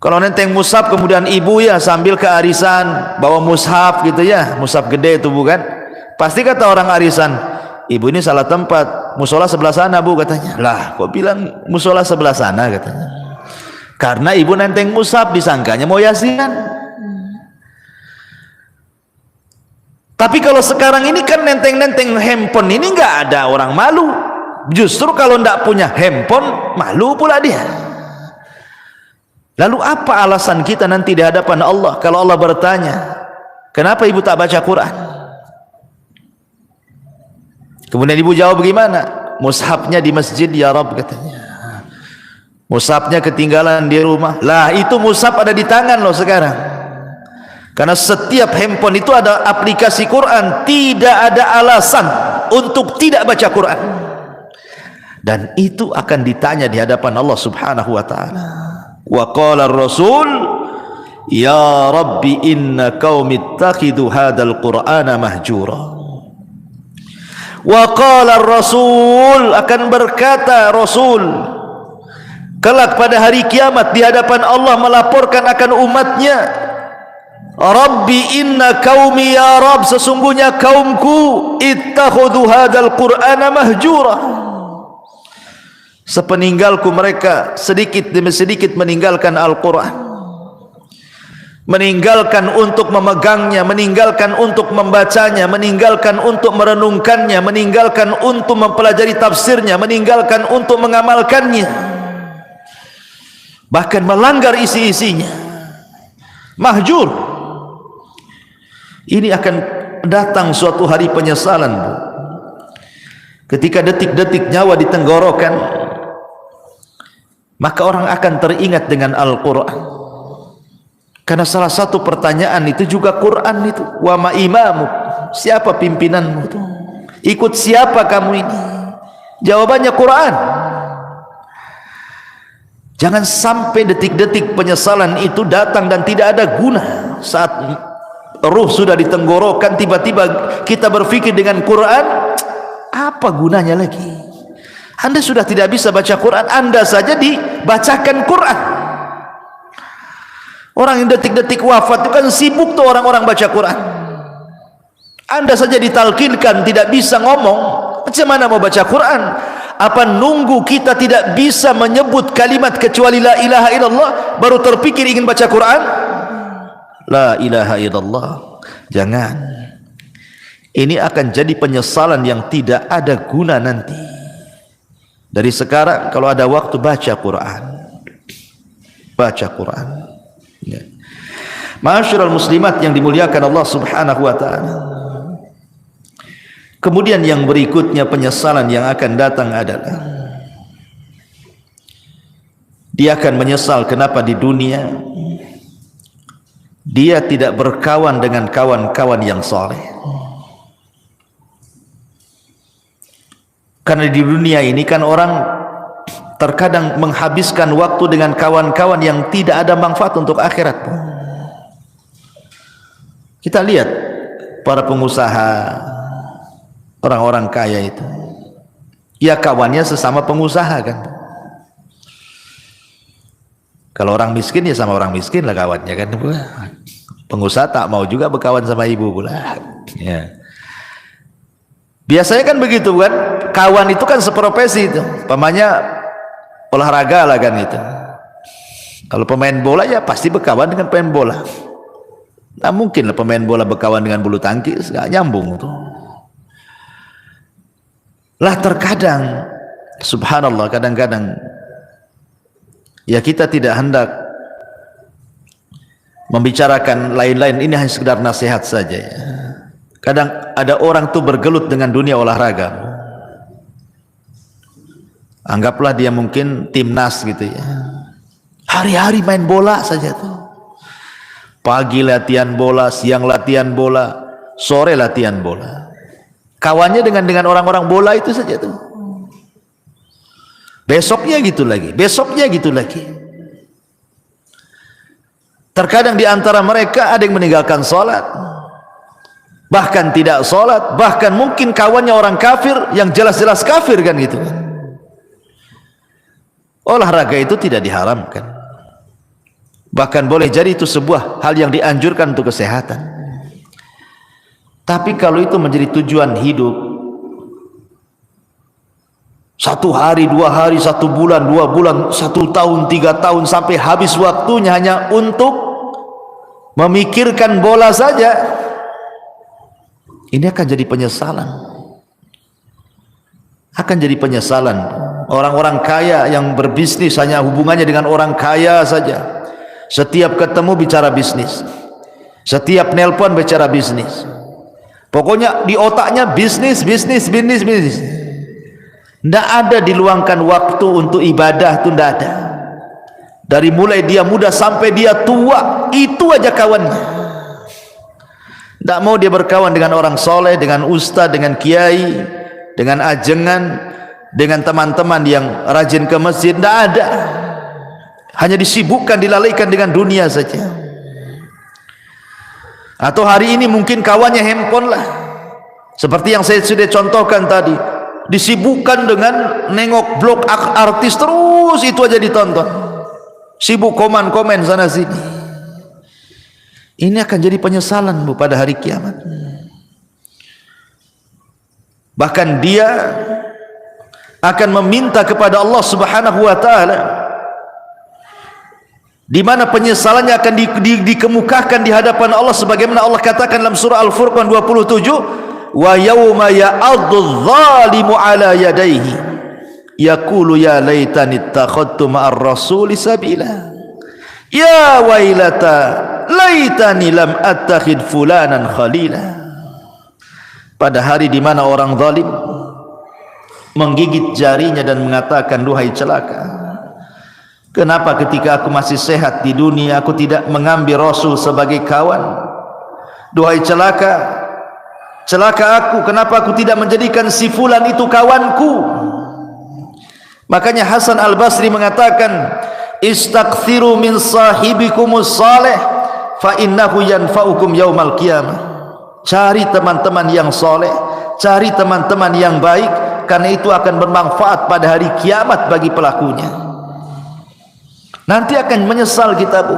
Kalau nenteng mushaf kemudian ibu ya sambil ke arisan bawa mushaf gitu ya, mushaf gede itu bukan? Pasti kata orang arisan, ibu ini salah tempat, musola sebelah sana Bu katanya. Lah kok bilang musola sebelah sana katanya? Karena ibu nenteng mushaf, disangkanya mau yasinan. Tapi kalau sekarang ini kan nenteng-nenteng handphone ini nggak ada orang malu. Justru kalau ndak punya handphone malu pula dia. Lalu apa alasan kita nanti di hadapan Allah kalau Allah bertanya, kenapa ibu tak baca Quran? Kemudian ibu jawab bagaimana? Mushafnya di masjid ya Rabb katanya. Mushafnya ketinggalan di rumah. Lah itu mushaf ada di tangan loh sekarang. Karena setiap handphone itu ada aplikasi Quran. Tidak ada alasan untuk tidak baca Quran. Dan itu akan ditanya di hadapan Allah Subhanahu wa taala. Wa qala ar-rasul ya Rabbi inna qaumi ittakhidhu hadzal qur'ana mahjura. Wa qala ar-rasul, akan berkata Rasul kelak pada hari kiamat di hadapan Allah melaporkan akan umatnya, Rabbi inna qaumi ya Rabb, sesungguhnya kaumku ittakhadhu hadzal qur'ana mahjura. Sepeninggalku mereka sedikit demi sedikit meninggalkan Al-Quran, meninggalkan untuk memegangnya, meninggalkan untuk membacanya, meninggalkan untuk merenungkannya, meninggalkan untuk mempelajari tafsirnya, meninggalkan untuk mengamalkannya, bahkan melanggar isi-isinya. Mahjur. Ini akan datang suatu hari penyesalan, Bu. Ketika detik-detik nyawa di tenggorokan, maka orang akan teringat dengan Al-Quran. Karena salah satu pertanyaan itu juga Quran itu. Wa ma imamu, siapa pimpinanmu itu? Ikut siapa kamu ini? Jawabannya Quran. Jangan sampai detik-detik penyesalan itu datang dan tidak ada guna. Saat ruh sudah di tenggorokan, tiba-tiba kita berpikir dengan Quran, apa gunanya lagi? Anda sudah tidak bisa baca Quran, Anda saja dibacakan Quran. Orang yang detik-detik wafat itu kan sibuk tuh orang-orang baca Quran. Anda saja ditalkinkan tidak bisa ngomong, macam mana mau baca Quran? Apa nunggu kita tidak bisa menyebut kalimat kecuali la ilaha illallah baru terpikir ingin baca Quran? La ilaha illallah. Jangan. Ini akan jadi penyesalan yang tidak ada guna nanti. Dari sekarang kalau ada waktu baca Quran. Baca Quran. Ya. Ma'asyiral muslimat yang dimuliakan Allah Subhanahu wa taala. Kemudian yang berikutnya penyesalan yang akan datang adalah dia akan menyesal kenapa di dunia dia tidak berkawan dengan kawan-kawan yang saleh. Karena di dunia ini kan orang terkadang menghabiskan waktu dengan kawan-kawan yang tidak ada manfaat untuk akhirat. Kita lihat para pengusaha, orang-orang kaya itu, ya kawannya sesama pengusaha kan. Kalau orang miskin ya sama orang miskin lah kawannya kan. Pengusaha tak mau juga berkawan sama ibu pula. Ya. Biasanya kan begitu kan, kawan itu kan seprofesi itu, pemanya olahraga lah kan itu. Kalau pemain bola ya pasti berkawan dengan pemain bola. Nah mungkin lah pemain bola berkawan dengan bulu tangkis, gak nyambung tuh. Lah terkadang, subhanallah, kadang-kadang ya kita tidak hendak membicarakan lain-lain, ini hanya sekedar nasihat saja ya. Kadang ada orang tuh bergelut dengan dunia olahraga. Anggaplah dia mungkin timnas gitu ya. Hari-hari main bola saja tuh. Pagi latihan bola, siang latihan bola, sore latihan bola. Kawannya dengan orang-orang bola itu saja tuh. Besoknya gitu lagi, besoknya gitu lagi. Terkadang di antara mereka ada yang meninggalkan sholat, bahkan tidak sholat, bahkan mungkin kawannya orang kafir yang jelas-jelas kafir kan gitu. Olahraga itu tidak diharamkan, bahkan boleh jadi itu sebuah hal yang dianjurkan untuk kesehatan. Tapi kalau itu menjadi tujuan hidup, 1 hari, 2 hari, 1 bulan, 2 bulan, 1 tahun, 3 tahun, sampai habis waktunya hanya untuk memikirkan bola saja, ini akan jadi penyesalan. Akan jadi penyesalan. Orang-orang kaya yang berbisnis hanya hubungannya dengan orang kaya saja. Setiap ketemu bicara bisnis, setiap nelpon bicara bisnis. Pokoknya di otaknya bisnis, bisnis, bisnis, bisnis. Tidak ada diluangkan waktu untuk ibadah, itu tidak ada. Dari mulai dia muda sampai dia tua, itu aja kawannya. Tidak mau dia berkawan dengan orang soleh, dengan ustaz, dengan kiai, dengan ajengan, dengan teman-teman yang rajin ke masjid. Tidak ada. Hanya disibukkan, dilalaikan dengan dunia saja. Atau hari ini mungkin kawannya handphone lah, seperti yang saya sudah contohkan tadi, disibukkan dengan nengok blog artis, terus itu aja ditonton, sibuk komen-komen sana sini. Ini akan jadi penyesalan Bu pada hari kiamat. Bahkan dia akan meminta kepada Allah Subhanahu wa taala, di mana penyesalannya akan dikemukakan di hadapan Allah, sebagaimana Allah katakan dalam surah Al-Furqan 27, wa yauma ya'addu dzalimu ala yadayhi yaqulu ya laitani ittakhadtu ma'ar rasuli sabila ya wailata laitani lam attakhid fulanan khalila. Pada hari di mana orang zalim menggigit jarinya dan mengatakan, duhai celaka, kenapa ketika aku masih sehat di dunia aku tidak mengambil Rasul sebagai kawan? Duhai celaka, celaka aku, kenapa aku tidak menjadikan si fulan itu kawanku? Makanya Hasan Al-Basri mengatakan, istaghfiru min sahibikumus salih fa innahu yanfa'ukum yaumal qiyamah. Cari teman-teman yang soleh, cari teman-teman yang baik, karena itu akan bermanfaat pada hari kiamat bagi pelakunya. Nanti akan menyesal kita Bu.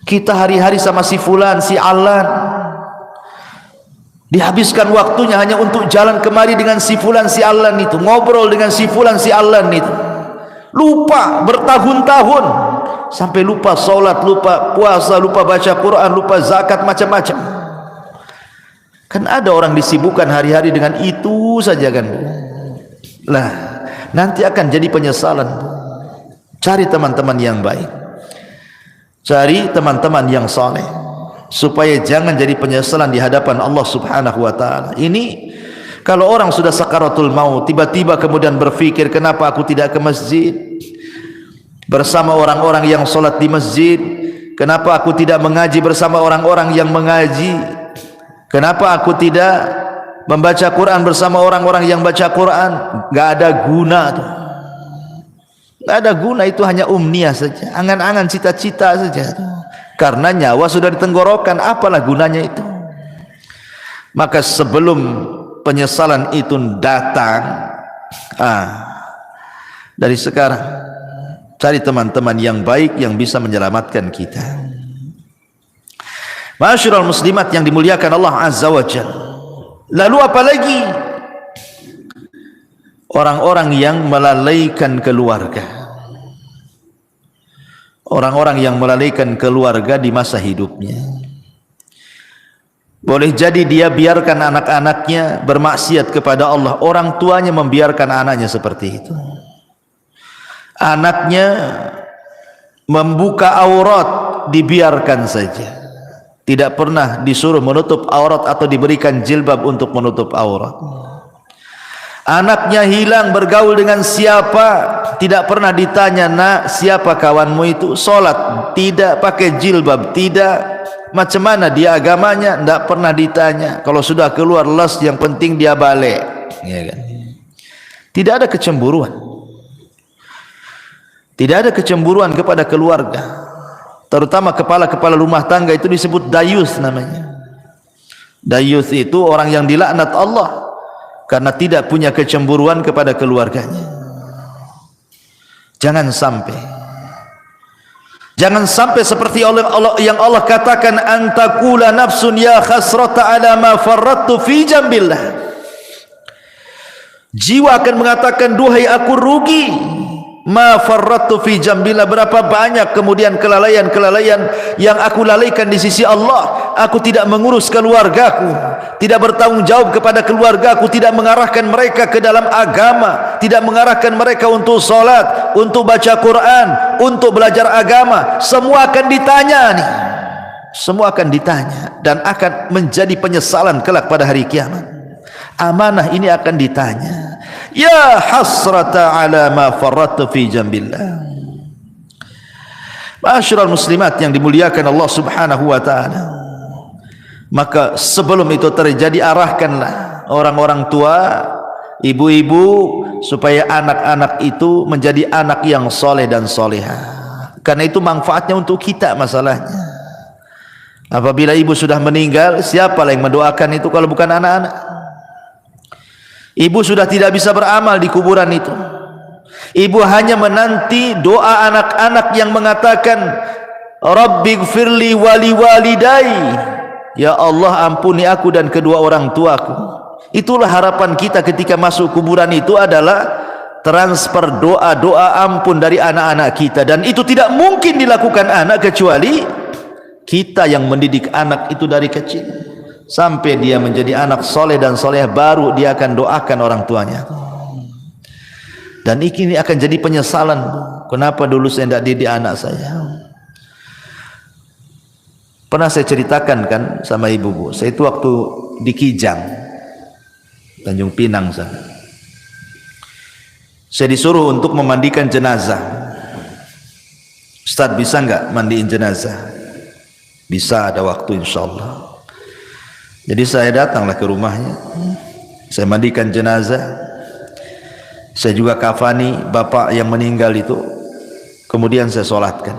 Kita hari-hari sama si fulan, si alan, dihabiskan waktunya hanya untuk jalan kemari dengan si fulan, si alan itu, ngobrol dengan si fulan, si alan itu, lupa bertahun-tahun, sampai lupa sholat, lupa puasa, lupa baca Quran, lupa zakat, macam-macam. Kan ada orang disibukkan hari-hari dengan itu saja kan Bu. Lah nanti akan jadi penyesalan. Cari teman-teman yang baik, cari teman-teman yang saleh, supaya jangan jadi penyesalan di hadapan Allah Subhanahu wa taala. Ini kalau orang sudah sakaratul maut, tiba-tiba kemudian berpikir, kenapa aku tidak ke masjid bersama orang-orang yang salat di masjid? Kenapa aku tidak mengaji bersama orang-orang yang mengaji? Kenapa aku tidak membaca Quran bersama orang-orang yang baca Quran? Gak ada guna tuh. Gak ada guna, itu hanya umniah saja, angan-angan, cita-cita saja tuh. Karena nyawa sudah di tenggorokan, apalah gunanya itu? Maka sebelum penyesalan itu datang, dari sekarang cari teman-teman yang baik yang bisa menyelamatkan kita. Ma'asyiral muslimat yang dimuliakan Allah Azza wa Jalla. Lalu apalagi orang-orang yang melalaikan keluarga, orang-orang yang melalaikan keluarga di masa hidupnya. Boleh jadi dia biarkan anak-anaknya bermaksiat kepada Allah, orang tuanya membiarkan anaknya seperti itu. Anaknya membuka aurat, dibiarkan saja, tidak pernah disuruh menutup aurat atau diberikan jilbab untuk menutup aurat. Anaknya hilang, bergaul dengan siapa, tidak pernah ditanya, nak siapa kawanmu itu, sholat tidak, pakai jilbab tidak, macam mana dia agamanya, tidak pernah ditanya. Kalau sudah keluar les, yang penting dia balik, ya kan? Tidak ada kecemburuan, tidak ada kecemburuan kepada keluarga, terutama kepala-kepala rumah tangga. Itu disebut dayus namanya. Dayus itu orang yang dilaknat Allah karena tidak punya kecemburuan kepada keluarganya. Jangan sampai seperti Allah yang Allah katakan, antakula nafsun ya khasrata ala ma farrattu fi jambillah. Jiwa akan mengatakan, duhai aku rugi, ma farrattu fi jambillah, berapa banyak kemudian kelalaian-kelalaian yang aku lalaikan di sisi Allah. Aku tidak mengurus keluargaku, tidak bertanggung jawab kepada keluargaku, tidak mengarahkan mereka ke dalam agama, tidak mengarahkan mereka untuk salat, untuk baca Quran, untuk belajar agama. Semua akan ditanya nih, semua akan ditanya, dan akan menjadi penyesalan kelak pada hari kiamat. Amanah ini akan ditanya. Ya hasrata ala ma farrattu fi jambillah. Ma'asyiral muslimat yang dimuliakan Allah Subhanahu wa taala. Maka sebelum itu terjadi, arahkanlah orang-orang tua, ibu-ibu, supaya anak-anak itu menjadi anak yang soleh dan soleha. Karena itu manfaatnya untuk kita masalahnya. Apabila ibu sudah meninggal, siapa yang mendoakan itu kalau bukan anak-anak? Ibu sudah tidak bisa beramal di kuburan itu. Ibu hanya menanti doa anak-anak yang mengatakan, Rabbighfirli wali walidai, ya Allah ampuni aku dan kedua orang tuaku. Itulah harapan kita ketika masuk kuburan itu, adalah transfer doa-doa ampun dari anak-anak kita. Dan itu tidak mungkin dilakukan anak kecuali kita yang mendidik anak itu dari kecil sampai dia menjadi anak soleh dan soleh, baru dia akan doakan orang tuanya. Dan ini akan jadi penyesalan, kenapa dulu saya tidak didik anak saya. Pernah saya ceritakan kan sama ibu, saya itu waktu di Kijang, Tanjung Pinang sana, saya disuruh untuk memandikan jenazah. Ustaz, bisa nggak mandiin jenazah? Bisa, ada waktu insyaallah. Jadi saya datanglah ke rumahnya, saya mandikan jenazah, saya juga kafani bapak yang meninggal itu, kemudian saya sholatkan.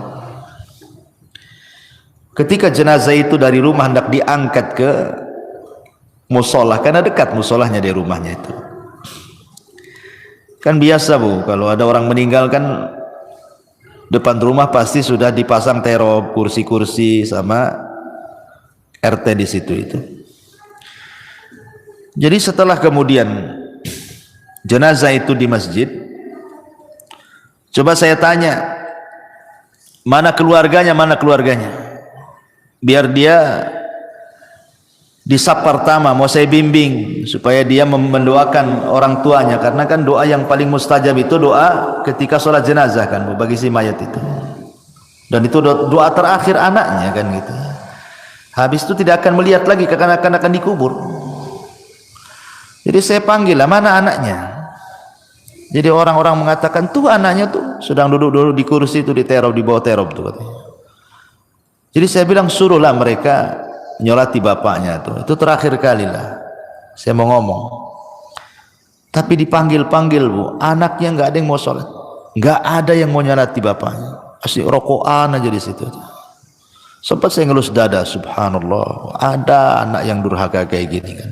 Ketika jenazah itu dari rumah hendak diangkat ke musola, karena dekat musolahnya dari rumahnya itu. Kan biasa bu, kalau ada orang meninggal kan depan rumah pasti sudah dipasang terop, kursi-kursi sama RT di situ itu. Jadi setelah kemudian jenazah itu di masjid, coba saya tanya, mana keluarganya, biar dia di saf pertama mau saya bimbing supaya dia mendoakan orang tuanya, karena kan doa yang paling mustajab itu doa ketika sholat jenazah kan Bu, bagi si mayat itu, dan itu doa terakhir anaknya kan gitu. Habis itu tidak akan melihat lagi kekanak-kanak akan dikubur. Jadi saya panggil lah, mana anaknya? Jadi orang-orang mengatakan tuh anaknya tuh sedang duduk-duduk di kursi itu di terop, di bawah terop tuh katanya. Jadi saya bilang suruhlah mereka nyolati bapaknya tuh. Itu terakhir kali lah saya mau ngomong. Tapi dipanggil-panggil Bu, anaknya nggak ada yang mau sholat, nggak ada yang mau nyolati bapaknya, asik rokokan aja di situ. Sempat saya ngelus dada, subhanallah, ada anak yang durhaka kayak gini kan.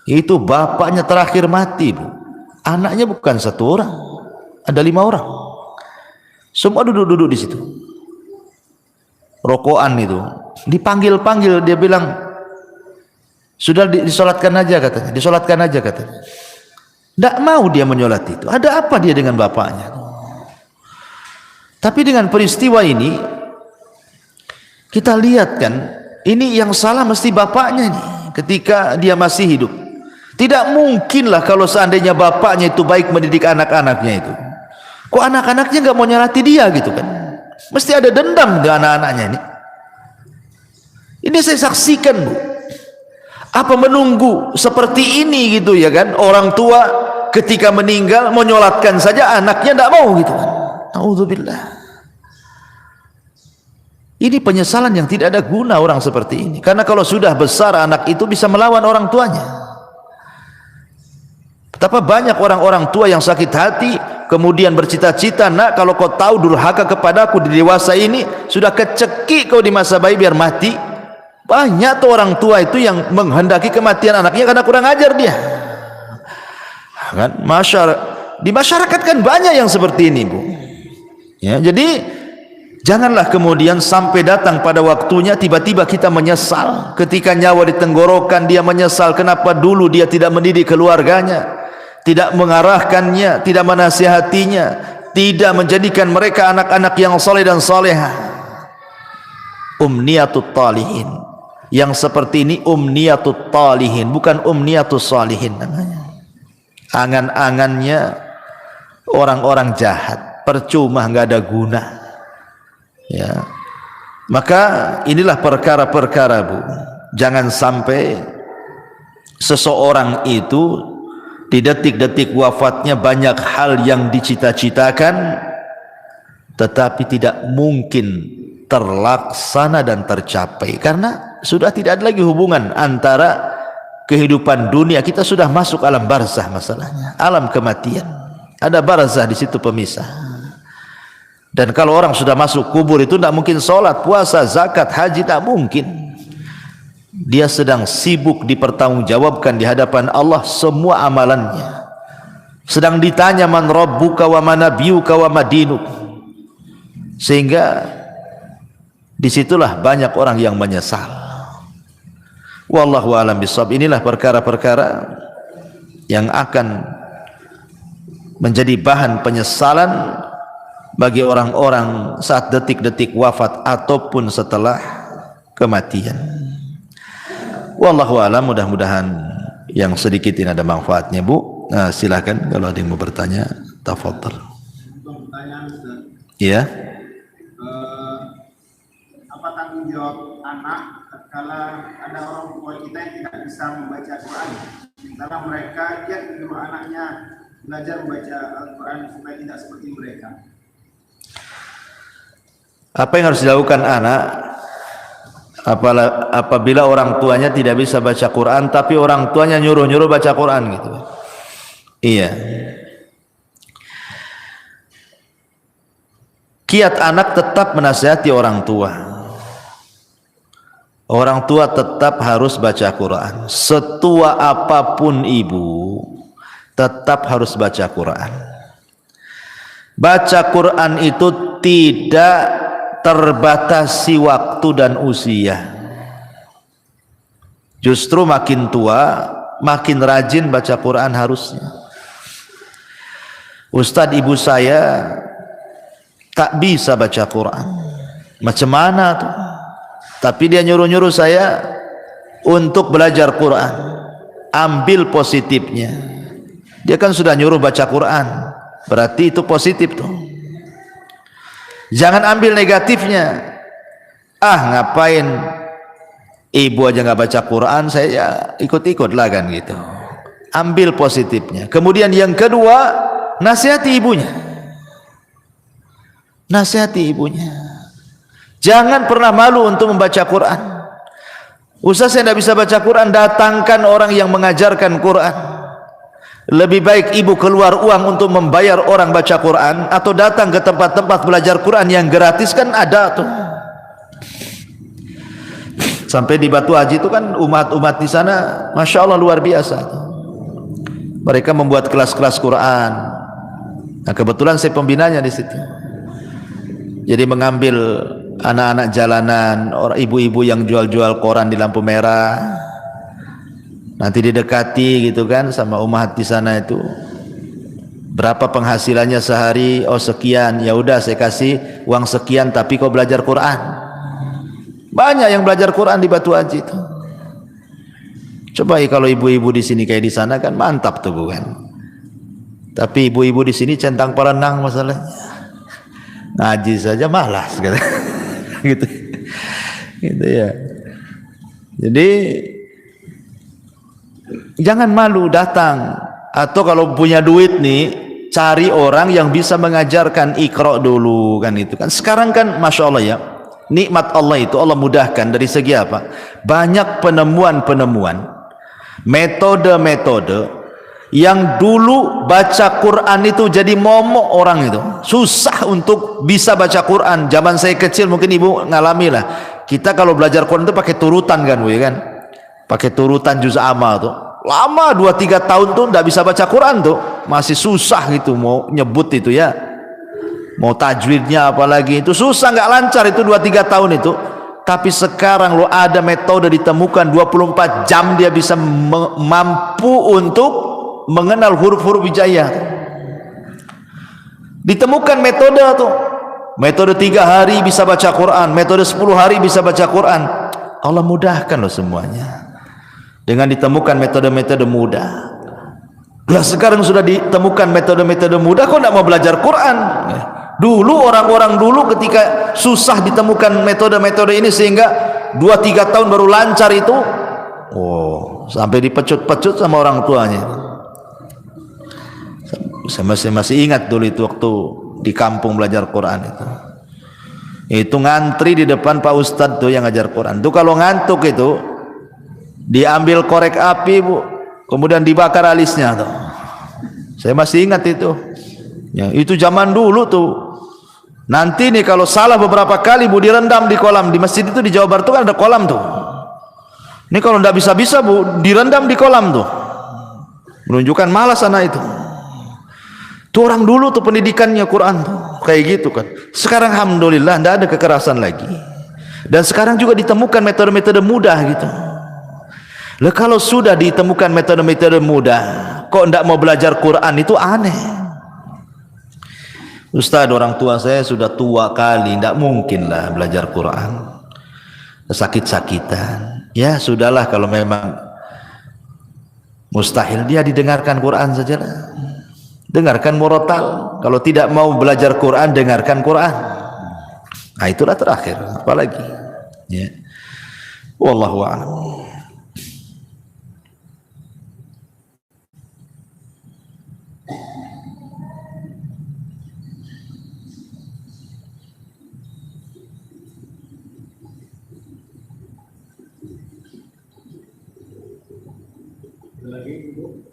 Itu bapaknya terakhir mati Bu, anaknya bukan satu orang, ada 5 orang, semua duduk-duduk di situ. Rokokan itu dipanggil-panggil, dia bilang sudah disolatkan aja katanya, disolatkan aja katanya. Tidak mau dia menyolat itu. Ada apa dia dengan bapaknya? Tapi dengan peristiwa ini kita lihat kan, ini yang salah mesti bapaknya ini ketika dia masih hidup. Tidak mungkinlah kalau seandainya bapaknya itu baik mendidik anak-anaknya itu, kok anak-anaknya nggak mau nyolati dia gitu kan? Mesti ada dendam dengan anak-anaknya ini. Ini saya saksikan Bu. Apa menunggu seperti ini gitu ya kan? Orang tua ketika meninggal mau nyolatkan saja anaknya tidak mau gitu kan? Nauzubillah. Ini penyesalan yang tidak ada guna orang seperti ini. Karena kalau sudah besar anak itu bisa melawan orang tuanya. Betapa banyak orang-orang tua yang sakit hati kemudian bercita-cita, nak kalau kau tahu durhaka kepadaku di dewasa ini, sudah kecekik kau di masa bayi biar mati. Banyak tuh orang tua itu yang menghendaki kematian anaknya karena kurang ajar dia kan. Di masyarakat kan banyak yang seperti ini Bu ya. Jadi janganlah kemudian sampai datang pada waktunya tiba-tiba kita menyesal. Ketika nyawa di tenggorokan dia menyesal kenapa dulu dia tidak mendidik keluarganya, tidak mengarahkannya, tidak menasihatinya, tidak menjadikan mereka anak-anak yang saleh dan salehah. Umniyatut talihin, yang seperti ini umniyatut talihin, bukan umniyatus salihin namanya. Angan-angannya orang-orang jahat, percuma, nggak ada guna ya. Maka inilah perkara-perkara Bu, jangan sampai seseorang itu di detik-detik wafatnya banyak hal yang dicita-citakan tetapi tidak mungkin terlaksana dan tercapai karena sudah tidak ada lagi hubungan antara kehidupan dunia. Kita sudah masuk alam barzah, masalahnya alam kematian, ada barzah di situ pemisah. Dan kalau orang sudah masuk kubur itu tidak mungkin sholat, puasa, zakat, haji, tak mungkin. Dia sedang sibuk dipertanggungjawabkan di hadapan Allah semua amalannya, sedang ditanya man rabbuka wa man nabiyuka wa madinuk. Sehingga disitulah banyak orang yang menyesal. Wallahu a'lam bishawab. Inilah perkara-perkara yang akan menjadi bahan penyesalan bagi orang-orang saat detik-detik wafat ataupun setelah kematian. Wallahu a'lam. Mudah-mudahan yang sedikit ini ada manfaatnya Bu. Nah, silakan kalau ada yang mau bertanya, tafadhal. Iya. Apa tanggung jawab anak tatkala ada orang tua kita yang tidak bisa membaca Quran, sementara mereka giat menyuruh anaknya belajar membaca Al-Quran supaya tidak seperti mereka? Apa yang harus dilakukan anak apabila orang tuanya tidak bisa baca Quran tapi orang tuanya nyuruh-nyuruh baca Quran gitu? Iya. Kiat anak tetap menasihati orang tua. Orang tua tetap harus baca Quran. Setua apapun ibu, tetap harus baca Quran. Baca Quran itu tidak terbatasi waktu dan usia. Justru makin tua, makin rajin baca Quran harusnya. Ustadz ibu saya tak bisa baca Quran. Macam mana tuh? Tapi dia nyuruh-nyuruh saya untuk belajar Quran. Ambil positifnya. Dia kan sudah nyuruh baca Quran, berarti itu positif tuh. Jangan ambil negatifnya. Ah, ngapain ibu aja nggak baca Quran, saya ikut-ikut lah kan gitu. Ambil positifnya. Kemudian yang kedua, nasihati ibunya. Nasihati ibunya. Jangan pernah malu untuk membaca Quran. Ustaz, saya tidak bisa baca Quran, datangkan orang yang mengajarkan Quran. Lebih baik ibu keluar uang untuk membayar orang baca Quran atau datang ke tempat-tempat belajar Quran yang gratis, kan ada tuh. Sampai di Batu Haji itu kan umat-umat di sana, masya Allah luar biasa. Mereka membuat kelas-kelas Quran. Nah, kebetulan saya pembinanya di situ. Jadi mengambil anak-anak jalanan, orang ibu-ibu yang jual-jual koran di lampu merah, nanti didekati gitu kan sama umat di sana itu. Berapa penghasilannya sehari? Oh sekian. Ya udah saya kasih uang sekian, tapi kau belajar Quran. Banyak yang belajar Quran di Batu Haji itu. Coba kalau ibu-ibu di sini kayak di sana kan mantap tuh bukan? Tapi ibu-ibu di sini centang perenang masalahnya. Ngaji saja malas gitu. Gitu. Gitu ya. Jadi jangan malu datang, atau kalau punya duit nih cari orang yang bisa mengajarkan Iqra dulu kan itu kan. Sekarang kan masya Allah ya, nikmat Allah itu Allah mudahkan dari segi apa? Banyak penemuan-penemuan, metode-metode yang dulu baca Quran itu jadi momok orang itu, susah untuk bisa baca Quran. Zaman saya kecil mungkin ibu ngalami lah, kita kalau belajar Quran itu pakai turutan kan bu ya kan, pakai turutan juz amma tuh, lama 2-3 tahun tuh nggak bisa baca Quran tuh, masih susah gitu mau nyebut itu ya, mau tajwidnya apalagi itu susah, nggak lancar itu 2-3 tahun itu. Tapi sekarang lo ada metode ditemukan 24 jam dia bisa mampu untuk mengenal huruf-huruf hijaiyah. Ditemukan metode tuh, metode 3 hari bisa baca Quran, metode 10 hari bisa baca Quran. Allah mudahkan loh semuanya dengan ditemukan metode-metode mudah. Lah sekarang sudah ditemukan metode-metode mudah, kok tidak mau belajar Quran? Dulu orang-orang dulu ketika susah ditemukan metode-metode ini sehingga 2-3 tahun baru lancar itu, oh sampai dipecut-pecut sama orang tuanya. Saya masih ingat dulu itu waktu di kampung belajar Quran itu ngantri di depan Pak Ustadz tuh yang ngajar Quran tuh, kalau ngantuk itu diambil korek api bu, kemudian dibakar alisnya tuh. Saya masih ingat itu ya, itu zaman dulu tuh. Nanti nih kalau salah beberapa kali bu, direndam di kolam. Di masjid itu di Jawa Barat tuh kan ada kolam tuh. Ini kalau nggak bisa-bisa bu, direndam di kolam tuh, menunjukkan malas anak itu. Tuh orang dulu tuh pendidikannya Quran tuh kayak gitu kan. Sekarang alhamdulillah tidak ada kekerasan lagi, dan sekarang juga ditemukan metode-metode mudah gitu. Lah kalau sudah ditemukan metode-metode mudah, kok tidak mau belajar Quran, itu aneh. Ustaz, orang tua saya sudah tua kali, tidak mungkin lah belajar Quran, sakit-sakitan. Ya sudahlah, kalau memang mustahil dia didengarkan Quran saja lah. Dengarkan murotal. Kalau tidak mau belajar Quran, dengarkan Quran. Nah itulah terakhir, apalagi ya. Wallahu a'lam. Lagi ibu.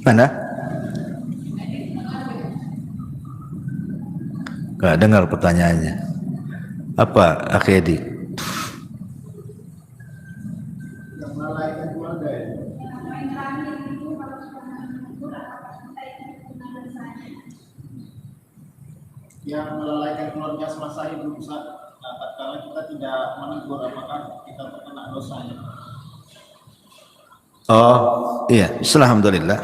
Mana? Nggak dengar pertanyaannya. Apa Akhedi? Yang melalaikan keluarga ya. Yang melalaikan keluarga semasa hidup Ustaz. Nah, tatkala kita tidak menegur, apakah kita terkena dosanya? Oh iya, alhamdulillah.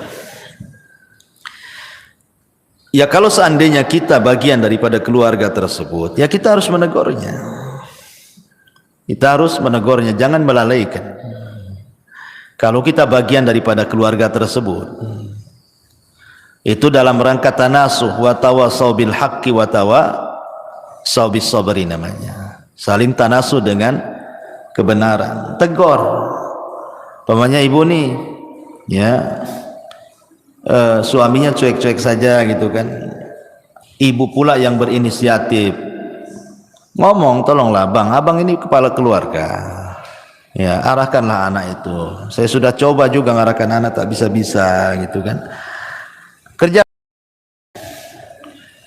Ya kalau seandainya kita bagian daripada keluarga tersebut, ya kita harus menegurnya. Kita harus menegurnya, jangan melalaikan. Kalau kita bagian daripada keluarga tersebut, itu dalam rangka tanasuh wa tawasau bil haqqi wa tawasau bis sabri namanya. Saling tanasuh dengan kebenaran. Tegur. Pamannya ibu nih, ya suaminya cuek-cuek saja gitu kan. Ibu pula yang berinisiatif. Ngomong, tolonglah bang, abang ini kepala keluarga. Ya, arahkanlah anak itu. Saya sudah coba juga ngarahkan anak, tak bisa-bisa gitu kan. Kerja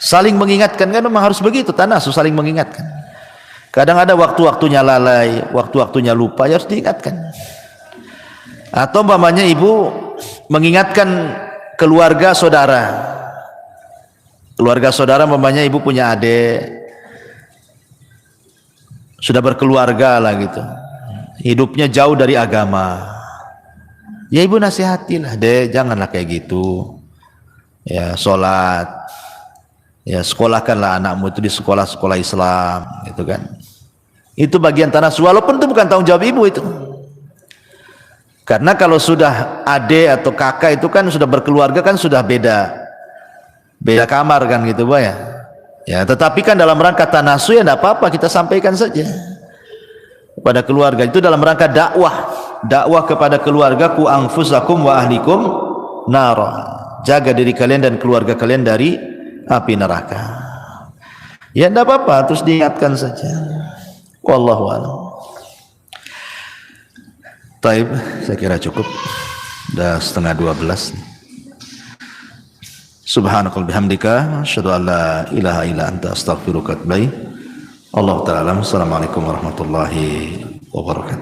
saling mengingatkan, kan memang harus begitu, tanasuh saling mengingatkan. Kadang ada waktu-waktunya lalai, waktu-waktunya lupa, ya harus diingatkan. Atau umpamanya ibu mengingatkan keluarga saudara. Keluarga saudara umpamanya ibu punya adik, sudah berkeluarga lah gitu. Hidupnya jauh dari agama. Ya ibu nasihatilah, dek, janganlah kayak gitu. Ya sholat, ya sekolahkanlah anakmu itu di sekolah-sekolah Islam, gitu kan. Itu bagian tanasuh, walaupun itu bukan tanggung jawab ibu itu. Karena kalau sudah adik atau kakak itu kan sudah berkeluarga, kan sudah beda kamar kan gitu, Pak ya. Ya, tetapi kan dalam rangka tanasuh ya tidak apa-apa, kita sampaikan saja kepada keluarga. Itu dalam rangka dakwah kepada keluarga, ku anfusakum wa ahlikum nara. Jaga diri kalian dan keluarga kalian dari api neraka. Ya tidak apa-apa, terus diingatkan saja. Wallahu a'lam. Taib, saya kira cukup. Sudah 11:30. Subhanakal bihamdika, asyhadu an la ilaha illa anta astaghfiruka wa atubu ilaik. Allah ta'ala. Assalamualaikum warahmatullahi wabarakatuh.